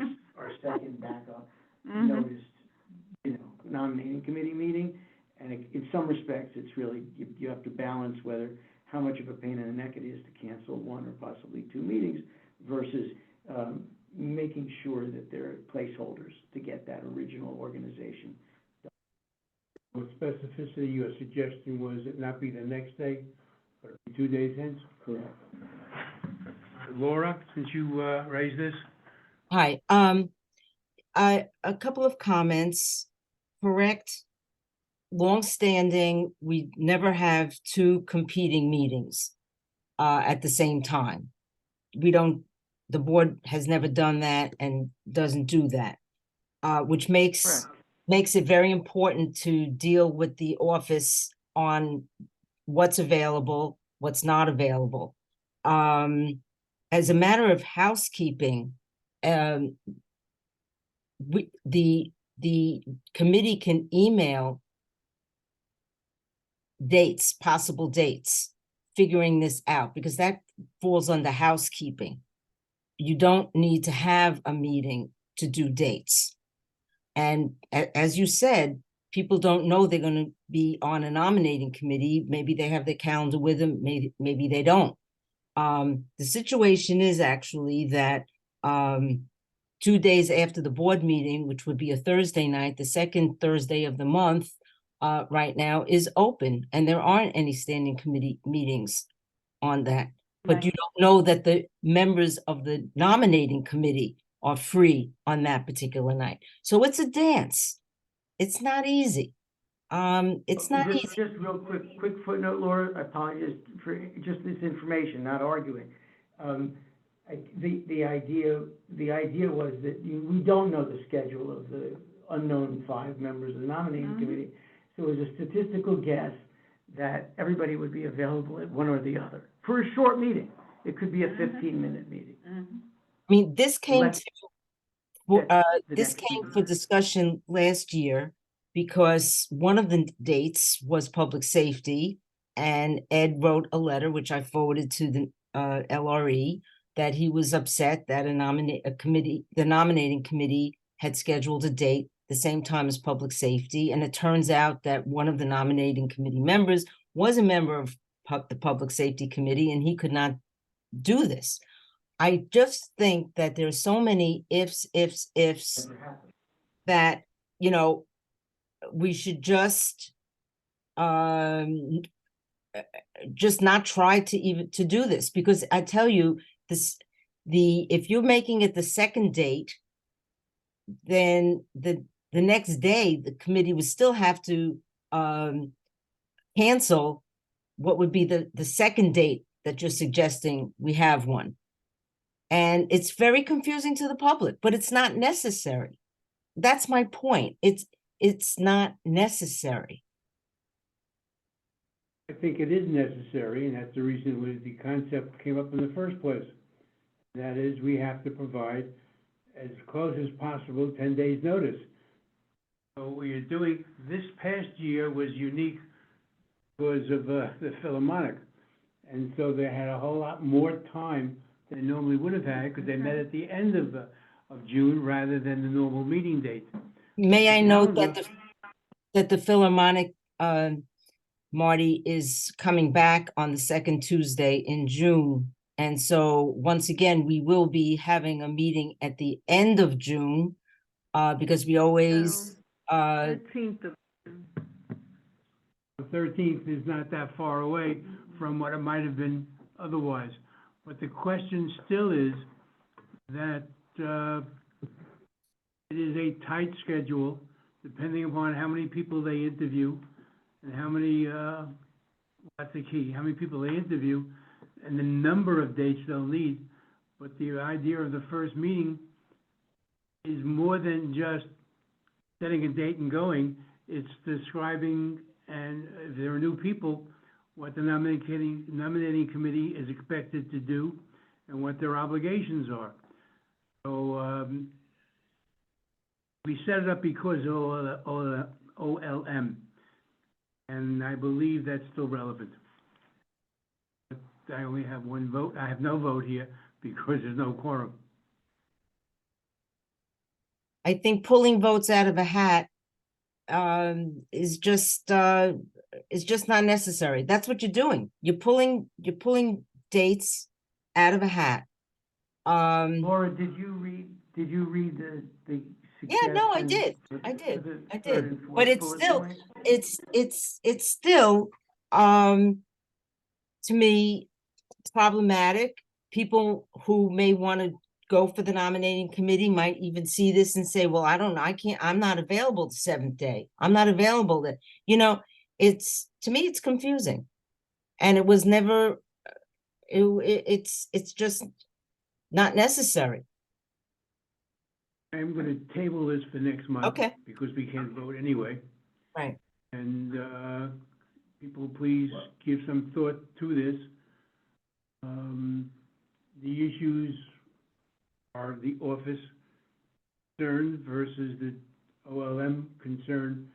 second backup noticed, nominating committee meeting. And in some respects, it's really, you have to balance how much of a pain in the neck it is to cancel one or possibly two meetings versus, making sure that there are placeholders to get that original organization. With specificity, your suggestion was it not be the next day, but it be 2 days hence? Correct. Laura, since you, raised this? Hi, a couple of comments. Correct. Longstanding, we never have two competing meetings at the same time. The board has never done that and doesn't do that, which makes it very important to deal with the office on what's available, what's not available. As a matter of housekeeping, the committee can email dates, possible dates, figuring this out, because that falls under housekeeping. You don't need to have a meeting to do dates. And as you said, people don't know they're going to be on a nominating committee. Maybe they have their calendar with them, maybe they don't. The situation is actually that 2 days after the board meeting, which would be a Thursday night, the second Thursday of the month right now is open, and there aren't any standing committee meetings on that. But you don't know that the members of the nominating committee are free on that particular night. So it's a dance. It's not easy. It's not easy. Just real quick footnote, Laura, I apologize for just this information, not arguing. The idea was that we don't know the schedule of the unknown 5 members of the nominating committee. So it was a statistical guess that everybody would be available at one or the other for a short meeting. It could be a 15-minute meeting. I mean, this came Let's- for the next this came meeting. for discussion last year because one of the dates was public safety, and Ed wrote a letter, which I forwarded to the LRE, that he was upset that the nominating committee had scheduled a date the same time as public safety, and it turns out that one of the nominating committee members was a member of the Public Safety Committee, and he could not do this. I just think that there's so many ifs, that, you know, we should just not try to do this, because I tell you, if you're making it the second date, then the next day, the committee would still have to cancel what would be the second date that you're suggesting we have one. And it's very confusing to the public, but it's not necessary. That's my point. It's not necessary. I think it is necessary, and that's the reason why the concept came up in the first place. That is, we have to provide as close as possible 10 days' notice. So what you're doing this past year was unique because of the Philharmonic. And so they had a whole lot more time than they normally would have had, because they met at the end of June rather than the normal meeting date. May I note that the Philharmonic, Marty, is coming back on the second Tuesday in June. And so, once again, we will be having a meeting at the end of June, because we always, 13th of The 13th is not that far away from what it might have been otherwise. But the question still is that it is a tight schedule, depending upon how many people they interview and how many, that's the key, how many people they interview and the number of dates they'll need. But the idea of the first meeting is more than just setting a date and going. It's describing, and if there are new people, what the nominating committee is expected to do and what their obligations are. So we set it up because of OLM, and I believe that's still relevant. But I only have one vote. I have no vote here because there's no quorum. I think pulling votes out of a hat is just not necessary. That's what you're doing. You're pulling dates out of a hat. Laura, did you read the Yeah, no, I did. suggestions I did. for the I third did. and fourth But it's bullet still, point? it's still, to me, problematic. People who may want to go for the nominating committee might even see this and say, well, I don't know, I'm not available the seventh day. I'm not available to, to me, it's confusing. And it was never, it's just not necessary. I'm gonna table this for next month. Okay. Because we can't vote anyway. Right. And, people, please give some thought to this. The issues are the office concern versus the OLM concern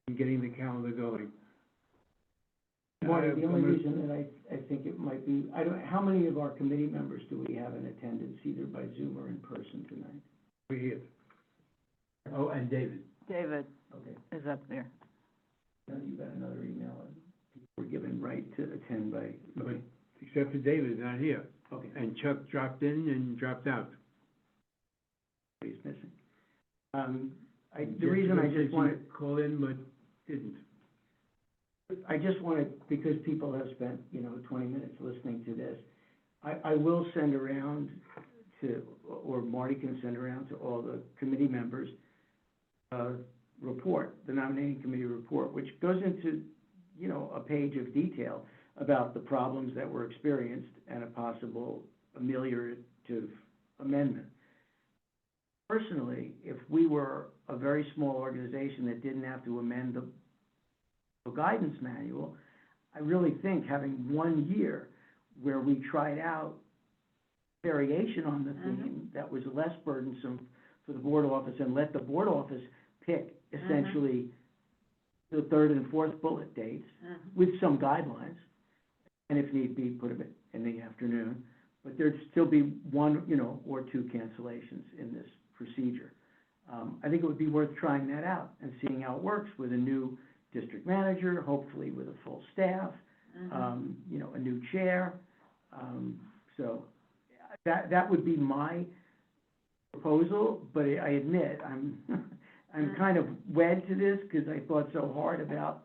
and getting the calendar going. Marty, the only reason that I think it might be, how many of our committee members do we have in attendance, either by Zoom or in person tonight? We're here. Oh, and David. David Okay, is up there. now you got another email, and people were given right to attend by, okay, Except for David, not here. okay, And Chuck dropped in and dropped out. he's missing. The reason I just wanted, Call in, but didn't. because people have spent, 20 minutes listening to this, I will send around or Marty can send around to all the committee members, report, the nominating committee report, which goes into, a page of detail about the problems that were experienced and a possible ameliorative amendment. Personally, if we were a very small organization that didn't have to amend the guidance manual, I really think having 1 year where we tried out variation on the theme that was less burdensome for the board office and let the board office pick essentially the third and fourth bullet dates with some guidelines. And if need be, put them in the afternoon, but there'd still be one, or two cancellations in this procedure. I think it would be worth trying that out and seeing how it works with a new district manager, hopefully with a full staff, a new chair. So that would be my proposal, but I admit, I'm kind of wed to this because I thought so hard about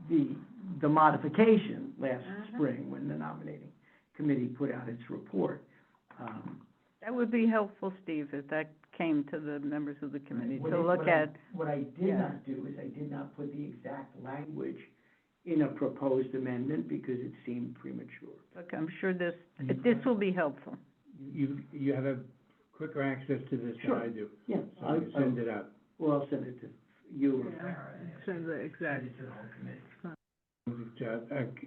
the modification last spring when the nominating committee put out its report. That would be helpful, Steve, if that came to the members of the committee What to I- look what I- at. What I did not do is I did not put the exact language in a proposed amendment because it seemed premature. Look, I'm sure this Mhm. will be helpful. You have a quicker access to this than I do, Yeah, so you send it out. Well, I'll send it to you or Yeah. Farah. and Send the Send exact, it to the whole committee.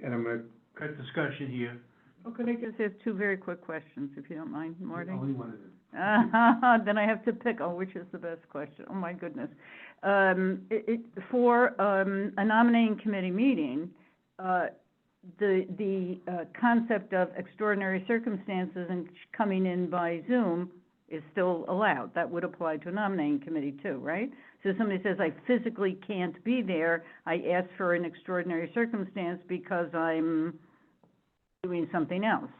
And I'm gonna cut discussion here. Oh, could I just ask two very quick questions, if you don't mind, Marty? Only one of them. Then I have to pick, which is the best question? Oh, my goodness. For a nominating committee meeting, the concept of extraordinary circumstances and coming in by Zoom is still allowed. That would apply to a nominating committee too, right? So somebody says, I physically can't be there, I ask for an extraordinary circumstance because I'm doing something else.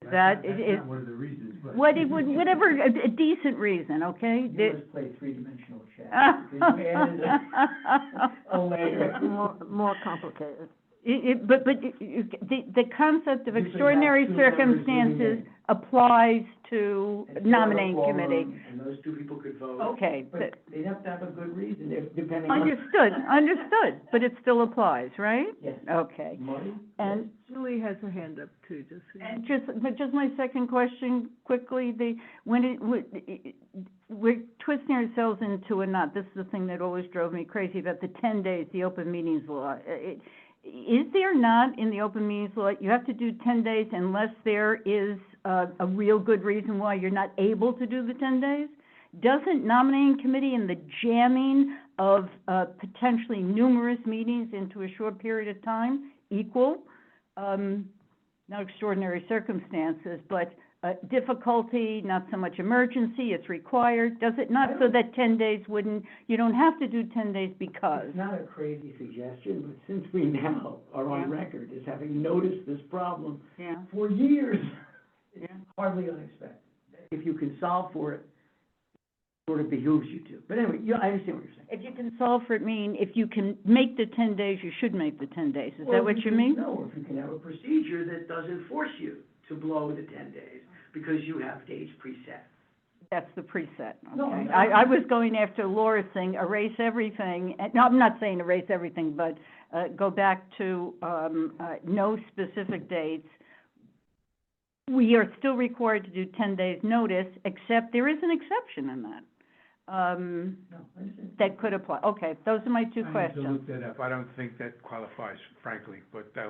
That That's is, not one of the reasons, but. whatever, a decent reason, okay? You must play three-dimensional chess. Because you added a layer. more complicated. But the concept of You could have extraordinary two members moving circumstances in. applies to And still have a nominating quorum, committee. And those two people could vote. Okay, But they'd have to have a good reason, depending on. understood, but it still applies, right? Yes. Okay, Marty? and, Julie has her hand up too, just so you know. but just my second question, quickly, we're twisting ourselves into a knot. This is the thing that always drove me crazy about the 10 days, the open meetings law. Is there not in the open meetings law, you have to do 10 days unless there is a real good reason why you're not able to do the 10 days? Doesn't nominating committee and the jamming of potentially numerous meetings into a short period of time equal, not extraordinary circumstances, but difficulty, not so much emergency, it's required? Does it not, so that 10 days wouldn't, you don't have to do 10 days because? It's not a crazy suggestion, but since we now are on Yeah. record as having noticed this problem Yeah, for years, it's Yeah. hardly unexpected. If you can solve for it, it sort of behooves you to. But anyway, I understand what you're saying. if you can solve for it, mean, if you can make the 10 days, you should make the 10 days, is Or that what if you can- mean? No, if you can have a procedure that doesn't force you to blow the 10 days because you have dates preset. That's the preset, No, okay. no. I was going after Laura's thing, erase everything, no, I'm not saying erase everything, but, go back to, no specific dates. We are still required to do 10 days' notice, except there is an exception in that. No, I understand. That could apply, okay, those are my two I need to questions. look that up. I don't think that qualifies, frankly, but, that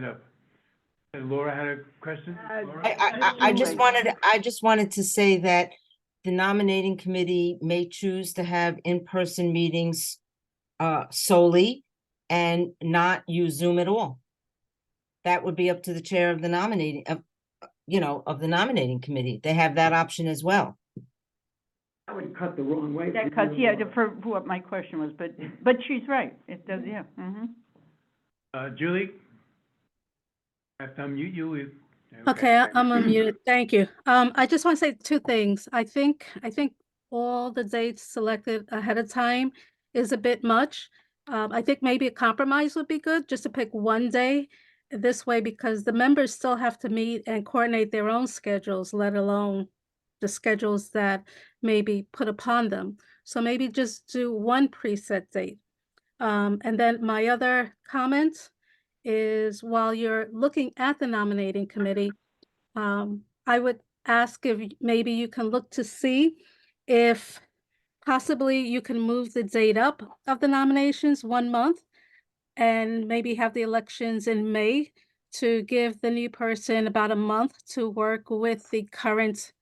up. And Laura had a question? Laura? I just wanted to say that the nominating committee may choose to have in-person meetings solely and not use Zoom at all. That would be up to the chair of the nominating, of the nominating committee. They have that option as well. That would cut the wrong way. That for cuts, you, yeah, Laura. for what my question was, but she's right, it does, yeah, Julie? I have to unmute you. Okay, I'm unmuted. Thank you. I just want to say two things. I think all the dates selected ahead of time is a bit much. I think maybe a compromise would be good, just to pick one day this way, because the members still have to meet and coordinate their own schedules, let alone the schedules that may be put upon them. So maybe just do one preset date. And then my other comment is, while you're looking at the nominating committee, I would ask if maybe you can look to see if possibly you can move the date up of the nominations 1 month and maybe have the elections in May to give the new person about a month to work with the current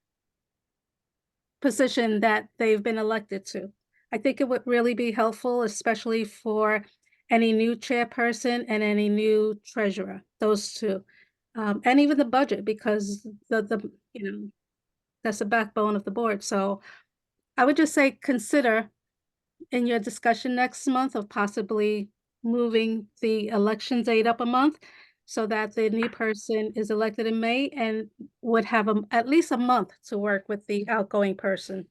position that they've been elected to. I think it would really be helpful, especially for any new chairperson and any new treasurer, those two. And even the budget, because that's the backbone of the board. So I would just say consider in your discussion next month of possibly moving the election date up a month so that the new person is elected in May and would have at least a month to work with the outgoing person.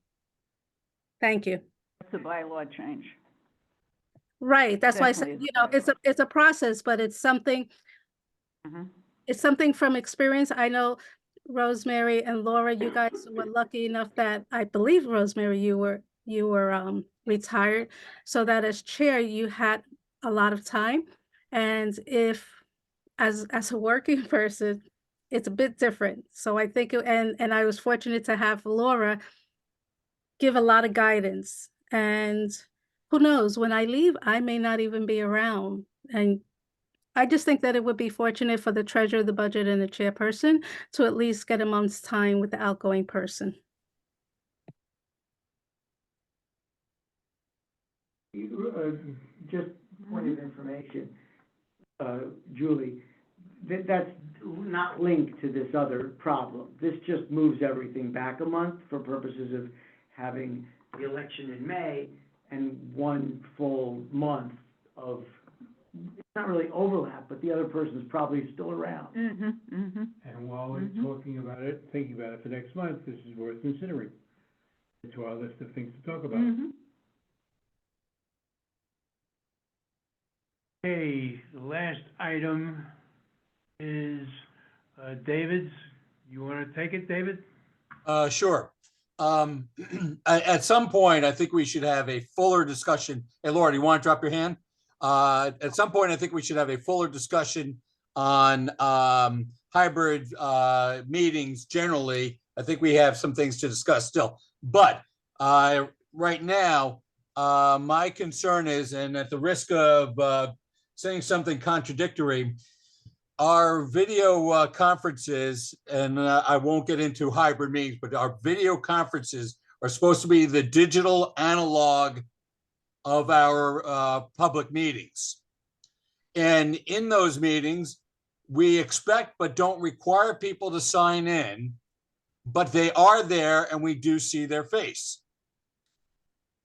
Thank you. It's a bylaw change. Right, that's why I said, Definitely it's a process, but it's something, Mhm. it's something from experience. I know Rosemary and Laura, you guys were lucky enough that, I believe, Rosemary, you were retired, so that as chair, you had a lot of time. And if, as a working person, it's a bit different. So I think, and I was fortunate to have Laura give a lot of guidance. And who knows, when I leave, I may not even be around. And I just think that it would be fortunate for the treasurer, the budget, and the chairperson to at least get a month's time with the outgoing person. Just point of information, Julie, that's not linked to this other problem. This just moves everything back a month for purposes of having the election in May and one full month of, it's not really overlap, but the other person's probably still around. Mm-hmm, mm-hmm. And while we're talking about it, thinking about it for next month, this is worth considering. It's our list of things to talk about. Mm-hmm. Okay, the last item is, David's. You wanna take it, David? Sure. At some point, I think we should have a fuller discussion. Hey, Laura, do you want to drop your hand? At some point, I think we should have a fuller discussion on hybrid meetings generally. I think we have some things to discuss still. But right now, my concern is, and at the risk of saying something contradictory, our video conferences, and I won't get into hybrid meetings, but our video conferences are supposed to be the digital analog of our public meetings. And in those meetings, we expect but don't require people to sign in, but they are there and we do see their face.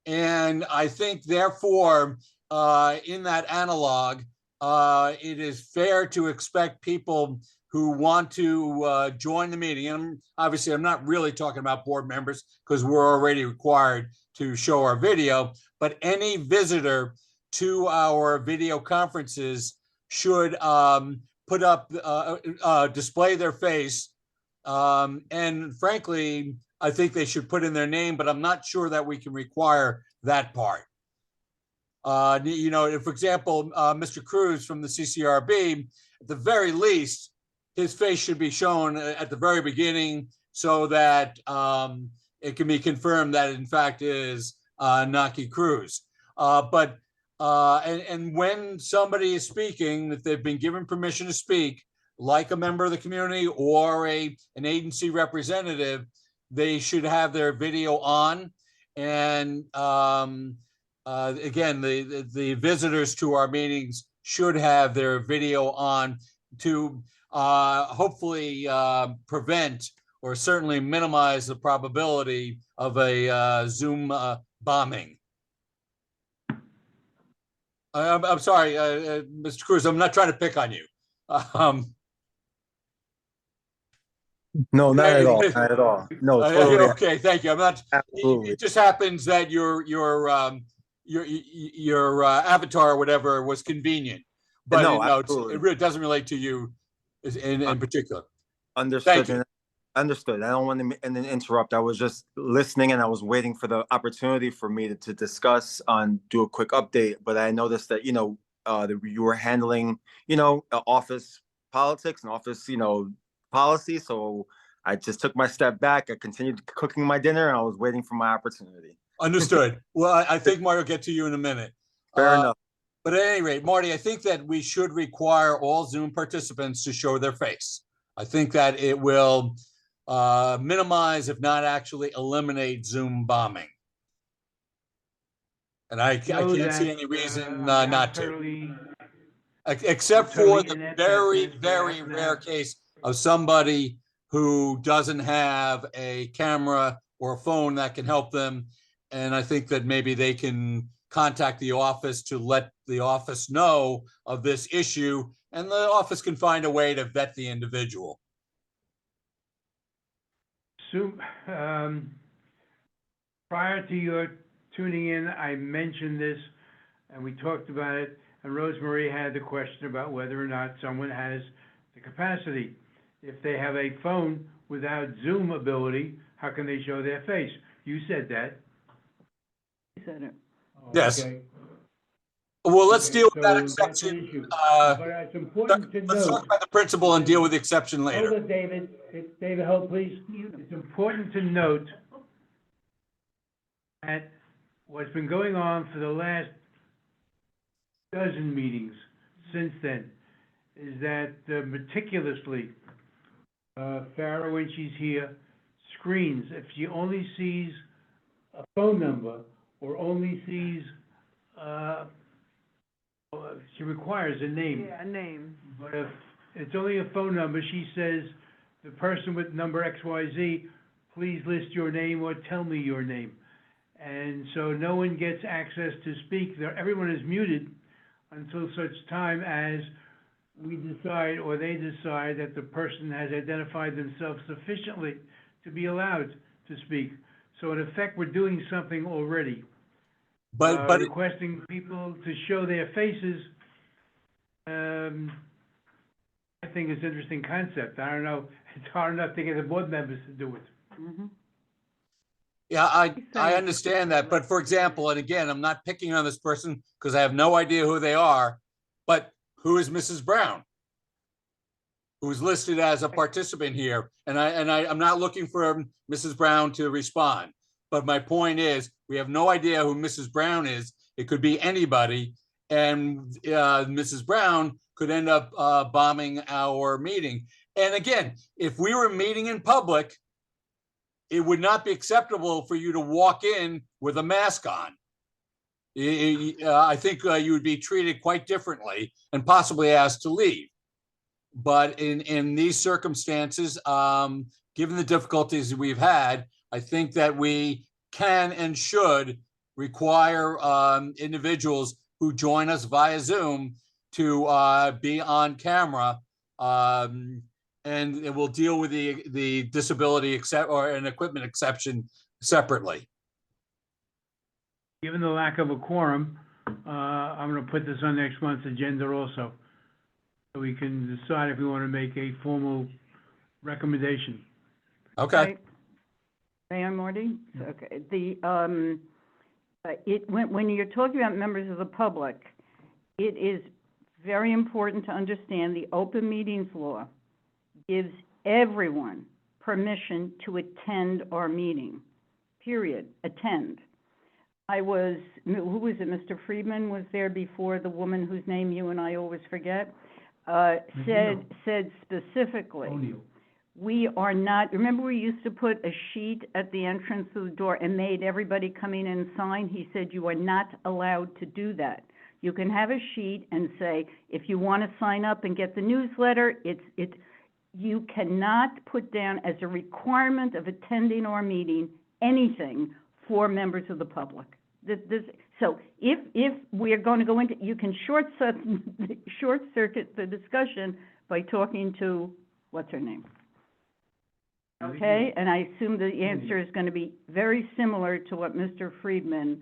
And I think therefore, in that analog, it is fair to expect people who want to join the meeting, and obviously I'm not really talking about board members because we're already required to show our video, but any visitor to our video conferences should put up, display their face. And frankly, I think they should put in their name, but I'm not sure that we can require that part. If, for example, Mr. Cruz from the CCRB, at the very least, his face should be shown at the very beginning so that it can be confirmed that in fact is Naki Cruz. And when somebody is speaking, if they've been given permission to speak, like a member of the community or an agency representative, they should have their video on. And again, the visitors to our meetings should have their video on to hopefully prevent or certainly minimize the probability of a Zoom bombing. I'm sorry, Mr. Cruz, I'm not trying to pick on you. No, not at all, not at all. No, totally. Okay, thank you. I'm not. Absolutely. It just happens that your avatar or whatever was convenient, but No, no, absolutely. it really doesn't relate to you in particular. Understood. Thank you. and- Understood. I don't want to interrupt. I was just listening and I was waiting for the opportunity for me to discuss do a quick update. But I noticed that, that you were handling, office politics and office, policy. So I just took my step back. I continued cooking my dinner and I was waiting for my opportunity. Understood. Well, I think Marty will get to you in a minute. Fair enough. But at any rate, Marty, I think that we should require all Zoom participants to show their face. I think that it will minimize, if not actually eliminate, Zoom bombing. And I know can't see that, any reason, I'm not to. totally, Except for totally the inept at very, this, but I very happen to rare have- case of somebody who doesn't have a camera or a phone that can help them. And I think that maybe they can contact the office to let the office know of this issue, and the office can find a way to vet the individual. Prior to your tuning in, I mentioned this, and we talked about it, and Rosemary had the question about whether or not someone has the capacity. If they have a phone without Zoom ability, how can they show their face? You said that. You said it. Oh, Yes. okay. Well, let's Okay, deal with that so that's an exception. issue. But it's important to Let's note. talk about the principle and deal with the exception Hold later. it, David. David, hold, please. It's important to note that what's been going on for the last dozen meetings since then is that meticulously, Farah, when she's here, screens. If she only sees a phone number or only sees, she requires a name. Yeah, a name. But if it's only a phone number, she says, the person with number XYZ, please list your name or tell me your name. And so no one gets access to speak. Everyone is muted until such time as we decide or they decide that the person has identified themselves sufficiently to be allowed to speak. So in effect, we're doing something already. But Requesting people to show their faces, I think is an interesting concept. I don't know, it's hard enough to get the board members to do it. Mhm. yeah, I understand that. But for example, and again, I'm not picking on this person because I have no idea who they are, but who is Mrs. Brown? Who's listed as a participant here? And I'm not looking for Mrs. Brown to respond. But my point is, we have no idea who Mrs. Brown is. It could be anybody. And Mrs. Brown could end up bombing our meeting. And again, if we were meeting in public, it would not be acceptable for you to walk in with a mask on. I think you would be treated quite differently and possibly asked to leave. But in these circumstances, given the difficulties we've had, I think that we can and should require individuals who join us via Zoom to be on camera, and we'll deal with the disability or an equipment exception separately. Given the lack of a quorum, I'm gonna put this on next month's agenda also. So we can decide if we wanna make a formal recommendation. Okay. Right. Mayor Morty? Okay, when you're talking about members of the public, it is very important to understand the open meetings law gives everyone permission to attend our meeting, period, attend. Who was it, Mr. Friedman was there before, the woman whose name you and I always forget, said specifically, O'Neill. we are not, remember we used to put a sheet at the entrance of the door and made everybody come in and sign? He said you are not allowed to do that. You can have a sheet and say, if you want to sign up and get the newsletter, you cannot put down as a requirement of attending our meeting anything for members of the public. So if we are going to go into, you can short circuit the discussion by talking to, what's her name? Okay, and I assume the answer is going to be very similar to what Mr. Friedman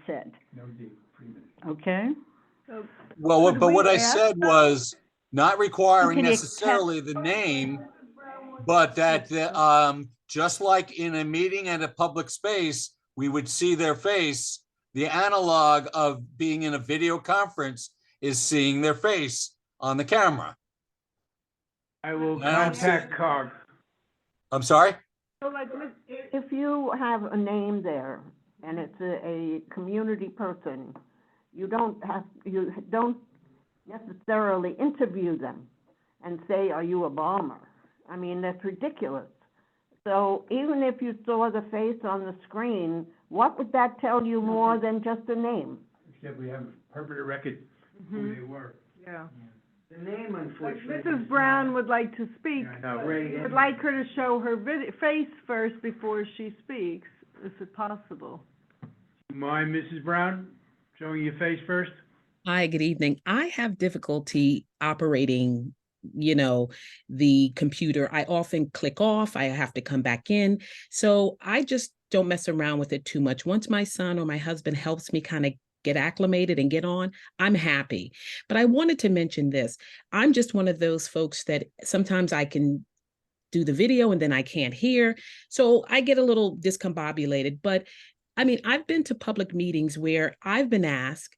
said, No, Dave Freeman. okay? So Well, could but we what I ask said them? was not requiring You can accept- necessarily the name, but that just like in a meeting at a public space, we would see their face. The analog of being in a video conference is seeing their face on the camera. I will I don't contact COG. I'm sorry? So like, if you have a name there and it's a community person, you don't necessarily interview them and say, are you a bomber? I mean, that's ridiculous. So even if you saw the face on the screen, What would that tell you more than just a name? Except we have a permanent record who Mhm. they were. Yeah. The name Like, unfortunately. Mrs. Brown would like to speak. Yeah, I know. Great. Would like her to show her face first before she speaks, is it possible? Mind, Mrs. Brown, showing your face first? Hi, good evening. I have difficulty operating, the computer. I often click off, I have to come back in. So I just don't mess around with it too much. Once my son or my husband helps me kind of get acclimated and get on, I'm happy. But I wanted to mention this. I'm just one of those folks that sometimes I can do the video and then I can't hear. So I get a little discombobulated. But I mean, I've been to public meetings where I've been asked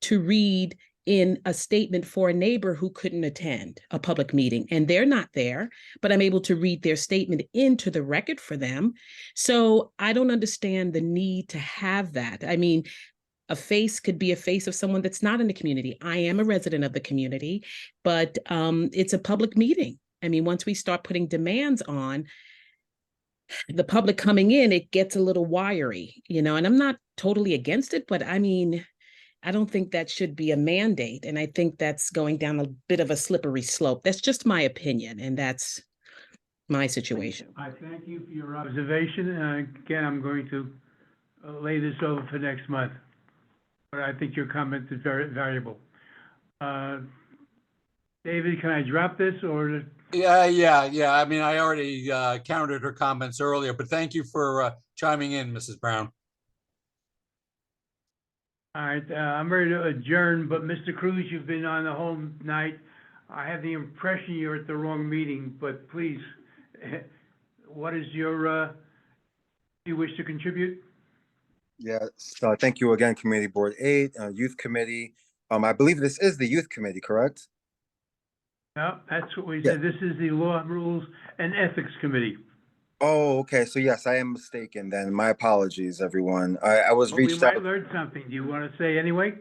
to read in a statement for a neighbor who couldn't attend a public meeting, and they're not there, but I'm able to read their statement into the record for them. So I don't understand the need to have that. I mean, a face could be a face of someone that's not in the community. I am a resident of the community, but it's a public meeting. I mean, once we start putting demands on the public coming in, it gets a little wiry, and I'm not totally against it, but I mean, I don't think that should be a mandate. And I think that's going down a bit of a slippery slope. That's just my opinion. And that's my situation. I thank you for your observation, and again, I'm going to lay this over for next month. But I think your comment is very valuable. David, can I drop this, or? Yeah. I mean, I already countered her comments earlier, but thank you for chiming in, Mrs. Brown. All right, I'm ready to adjourn, but Mr. Cruz, you've been on the whole night. I have the impression you're at the wrong meeting, but please, what is your, you wish to contribute? Yeah, so thank you again, Community Board 8, Youth Committee. I believe this is the Youth Committee, correct? No, that's what we Yeah. said. This is the Law, Rules, and Ethics Committee. Oh, okay, so yes, I am mistaken then. My apologies, everyone. I was But we reached might out. learn something. Do you want to say anyway?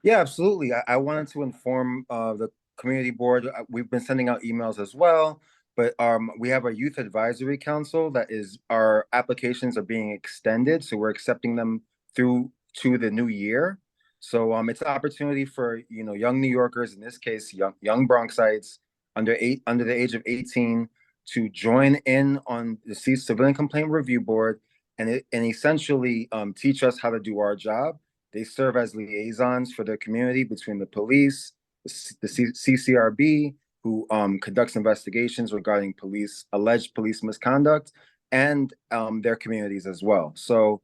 Yeah, absolutely. I wanted to inform the community board. We've been sending out emails as well, but we have a youth advisory council that is, our applications are being extended, so we're accepting them through to the new year. So it's an opportunity for young New Yorkers, in this case young Bronxites under the age of 18, to join in on the Civilian Complaint Review Board and essentially teach us how to do our job. They serve as liaisons for their community between the police, the CCRB, who conducts investigations regarding alleged police misconduct, and their communities as well. So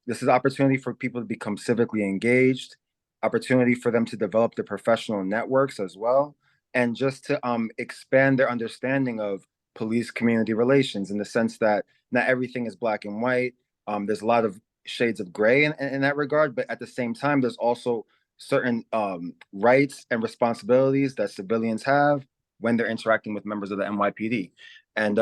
this is opportunity for people to become civically engaged, opportunity for them to develop their professional networks as well, and just to expand their understanding of police community relations, in the sense that not everything is black and white. There's a lot of shades of gray in that regard, but at the same time, there's also certain rights and responsibilities that civilians have when they're interacting with members of the NYPD. And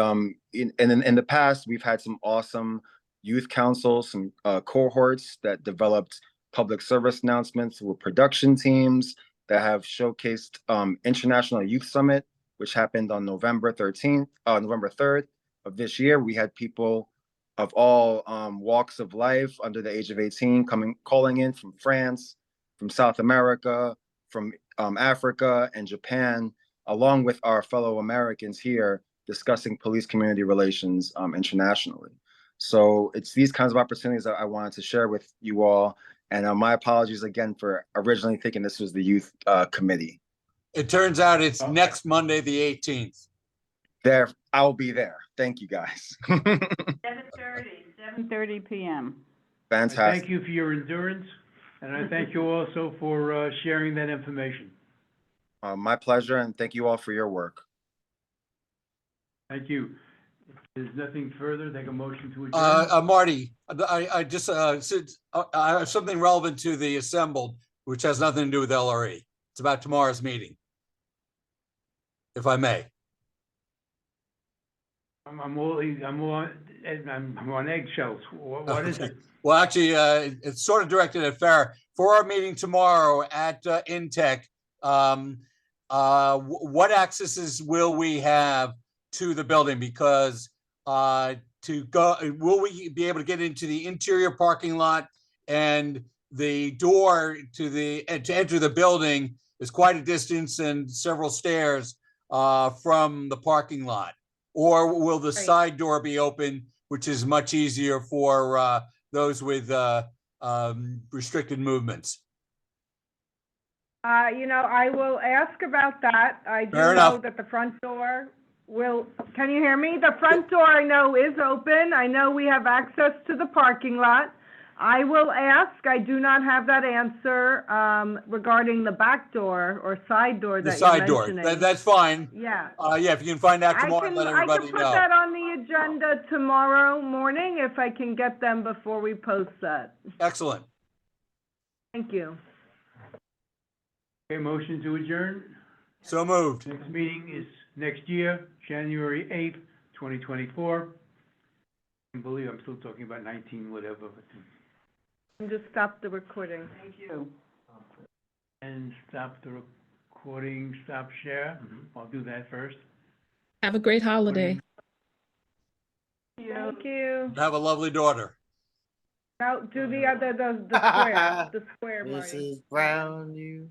in the past, we've had some awesome youth councils, some cohorts that developed public service announcements with production teams that have showcased International Youth Summit, which happened on November 3rd of this year. We had people of all walks of life under the age of 18 calling in from France, from South America, from Africa and Japan, along with our fellow Americans here discussing police community relations internationally. So it's these kinds of opportunities that I wanted to share with you all. And my apologies again for originally thinking this was the youth committee. It turns out it's next Monday, the 18th. There, I'll be there. Thank you, guys. 7:30 p.m. Fantastic. Thank you for your endurance, and I thank you also for sharing that information. My pleasure, and thank you all for your work. Thank you. If there's nothing further, take a motion to adjourn. Marty, I just said I have something relevant to the assembled, which has nothing to do with LRE. It's about tomorrow's meeting, if I may. I'm on eggshells. What is it? Well, actually, it's sort of directed at Farah. For our meeting tomorrow at Intech, what accesses will we have to the building? Because to go, will we be able to get into the interior parking lot? And the door to enter the building is quite a distance and several stairs from the parking lot. Or will the side door be open, which is much easier for those with restricted movements? I will ask about that. I do Fair know enough. that the front door can you hear me? The front door I know is open. I know we have access to the parking lot. I will ask. I do not have that answer, regarding the back door or side door The that you're side door, mentioning. that's fine. Yeah. Yeah, if you can find out I tomorrow, can, let I everybody can put know. that on the agenda tomorrow morning if I can get them before we post that. Excellent. Thank you. Okay, motion to adjourn. So moved. Next meeting is next year, January 8th, 2024. I can't believe I'm still talking about 19 whatever. And just stop the recording. Thank you. And stop the recording, stop share. I'll do that first. Have a great holiday. Thank you. Have a lovely daughter. Now, do the other, the square, the square, Marty. Mrs. Brown, you.